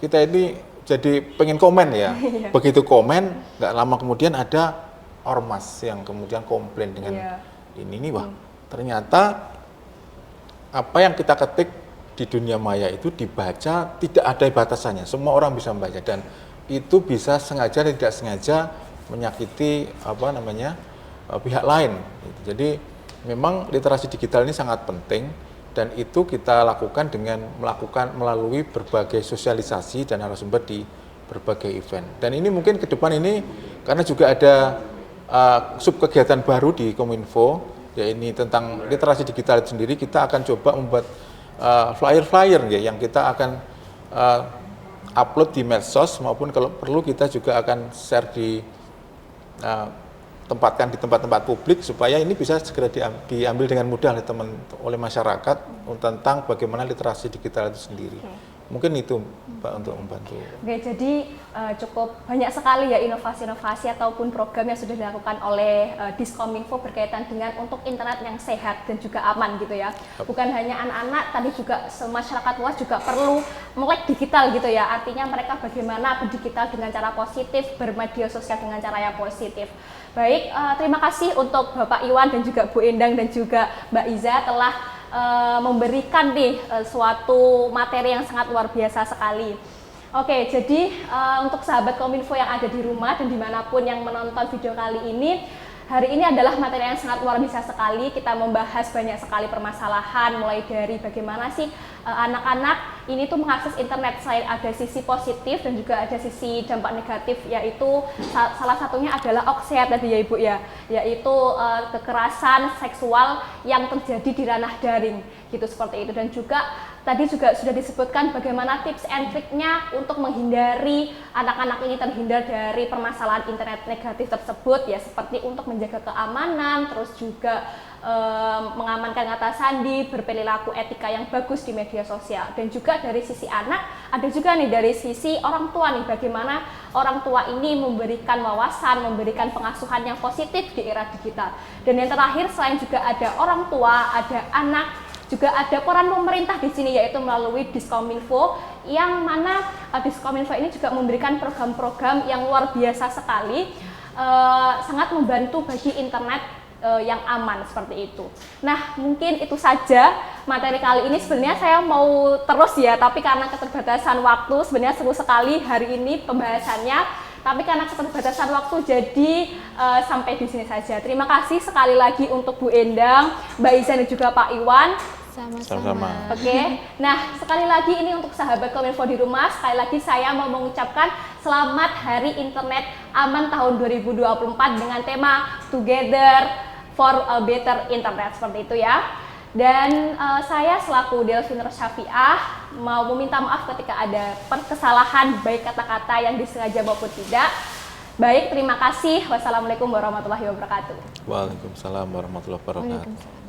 kita ini jadi pengen komen ya. Begitu komen nggak lama kemudian ada ormas yang kemudian komplain dengan ini wah ternyata apa yang kita ketik di dunia maya itu dibaca tidak ada batasannya, semua orang bisa membaca dan itu bisa sengaja dan tidak sengaja menyakiti pihak lain. Jadi memang literasi digital ini sangat penting dan itu kita lakukan dengan melalui berbagai sosialisasi dan narasumber di berbagai event. Dan ini mungkin ke depan ini karena juga ada sub kegiatan baru di Kominfo, ya ini tentang literasi digital itu sendiri, kita akan coba membuat flyer-flyer ya, yang kita akan upload di medsos maupun kalau perlu kita juga akan share tempatkan di tempat-tempat publik supaya ini bisa segera diambil dengan mudah oleh masyarakat tentang bagaimana literasi digital itu sendiri. Mungkin itu Mbak untuk membantu. Oke, jadi cukup banyak sekali ya inovasi-inovasi ataupun program yang sudah dilakukan oleh Diskominfo berkaitan dengan untuk internet yang sehat dan juga aman gitu ya. Bukan hanya anak-anak, tadi juga masyarakat luas juga perlu melek digital gitu ya. Artinya mereka bagaimana berdigital dengan cara positif, bermedia sosial dengan cara yang positif. Baik, terima kasih untuk Bapak Iwan dan juga Bu Endang dan juga Mbak Iza telah memberikan nih suatu materi yang sangat luar biasa sekali. Oke, jadi untuk sahabat Kominfo yang ada di rumah dan dimanapun yang menonton video kali ini, hari ini adalah materi yang sangat luar biasa sekali. Kita membahas banyak sekali permasalahan, mulai dari bagaimana sih anak-anak ini tuh mengakses internet. Selain ada sisi positif dan juga ada sisi dampak negatif, yaitu salah satunya adalah oksiat tadi ya Ibu ya, yaitu kekerasan seksual yang terjadi di ranah daring gitu, seperti itu. Dan juga tadi juga sudah disebutkan bagaimana tips and triknya untuk menghindari anak-anak ini terhindar dari permasalahan internet negatif tersebut ya, seperti untuk menjaga keamanan, terus juga mengamankan kata sandi, berperilaku etika yang bagus di media sosial. Dan juga dari sisi anak, ada juga nih dari sisi orang tua nih, bagaimana orang tua ini memberikan wawasan, memberikan pengasuhan yang positif di era digital. Dan yang terakhir, selain juga ada orang tua, ada anak, juga ada peran pemerintah di sini, yaitu melalui Diskominfo, yang mana Diskominfo ini juga memberikan program-program yang luar biasa sekali, sangat membantu bagi internet yang aman seperti itu. Nah, mungkin itu saja materi kali ini. Sebenarnya saya mau terus ya, tapi karena keterbatasan waktu, sebenarnya seru sekali hari ini pembahasannya. Tapi karena keterbatasan waktu, jadi sampai di sini saja. Terima kasih sekali lagi untuk Bu Endang, Mbak Izan dan juga Pak Iwan. Sama-sama. Oke. Nah, sekali lagi ini untuk sahabat Kominfo di rumah, sekali lagi saya mau mengucapkan selamat Hari Internet Aman tahun 2024 dengan tema Together for a Better Internet, seperti itu ya. Dan saya selaku Delvin Syafiah mau meminta maaf ketika ada kesalahan baik kata-kata yang disengaja maupun tidak. Baik, terima kasih. Wassalamualaikum warahmatullahi wabarakatuh. Waalaikumsalam warahmatullahi wabarakatuh. Waalaikumsalam.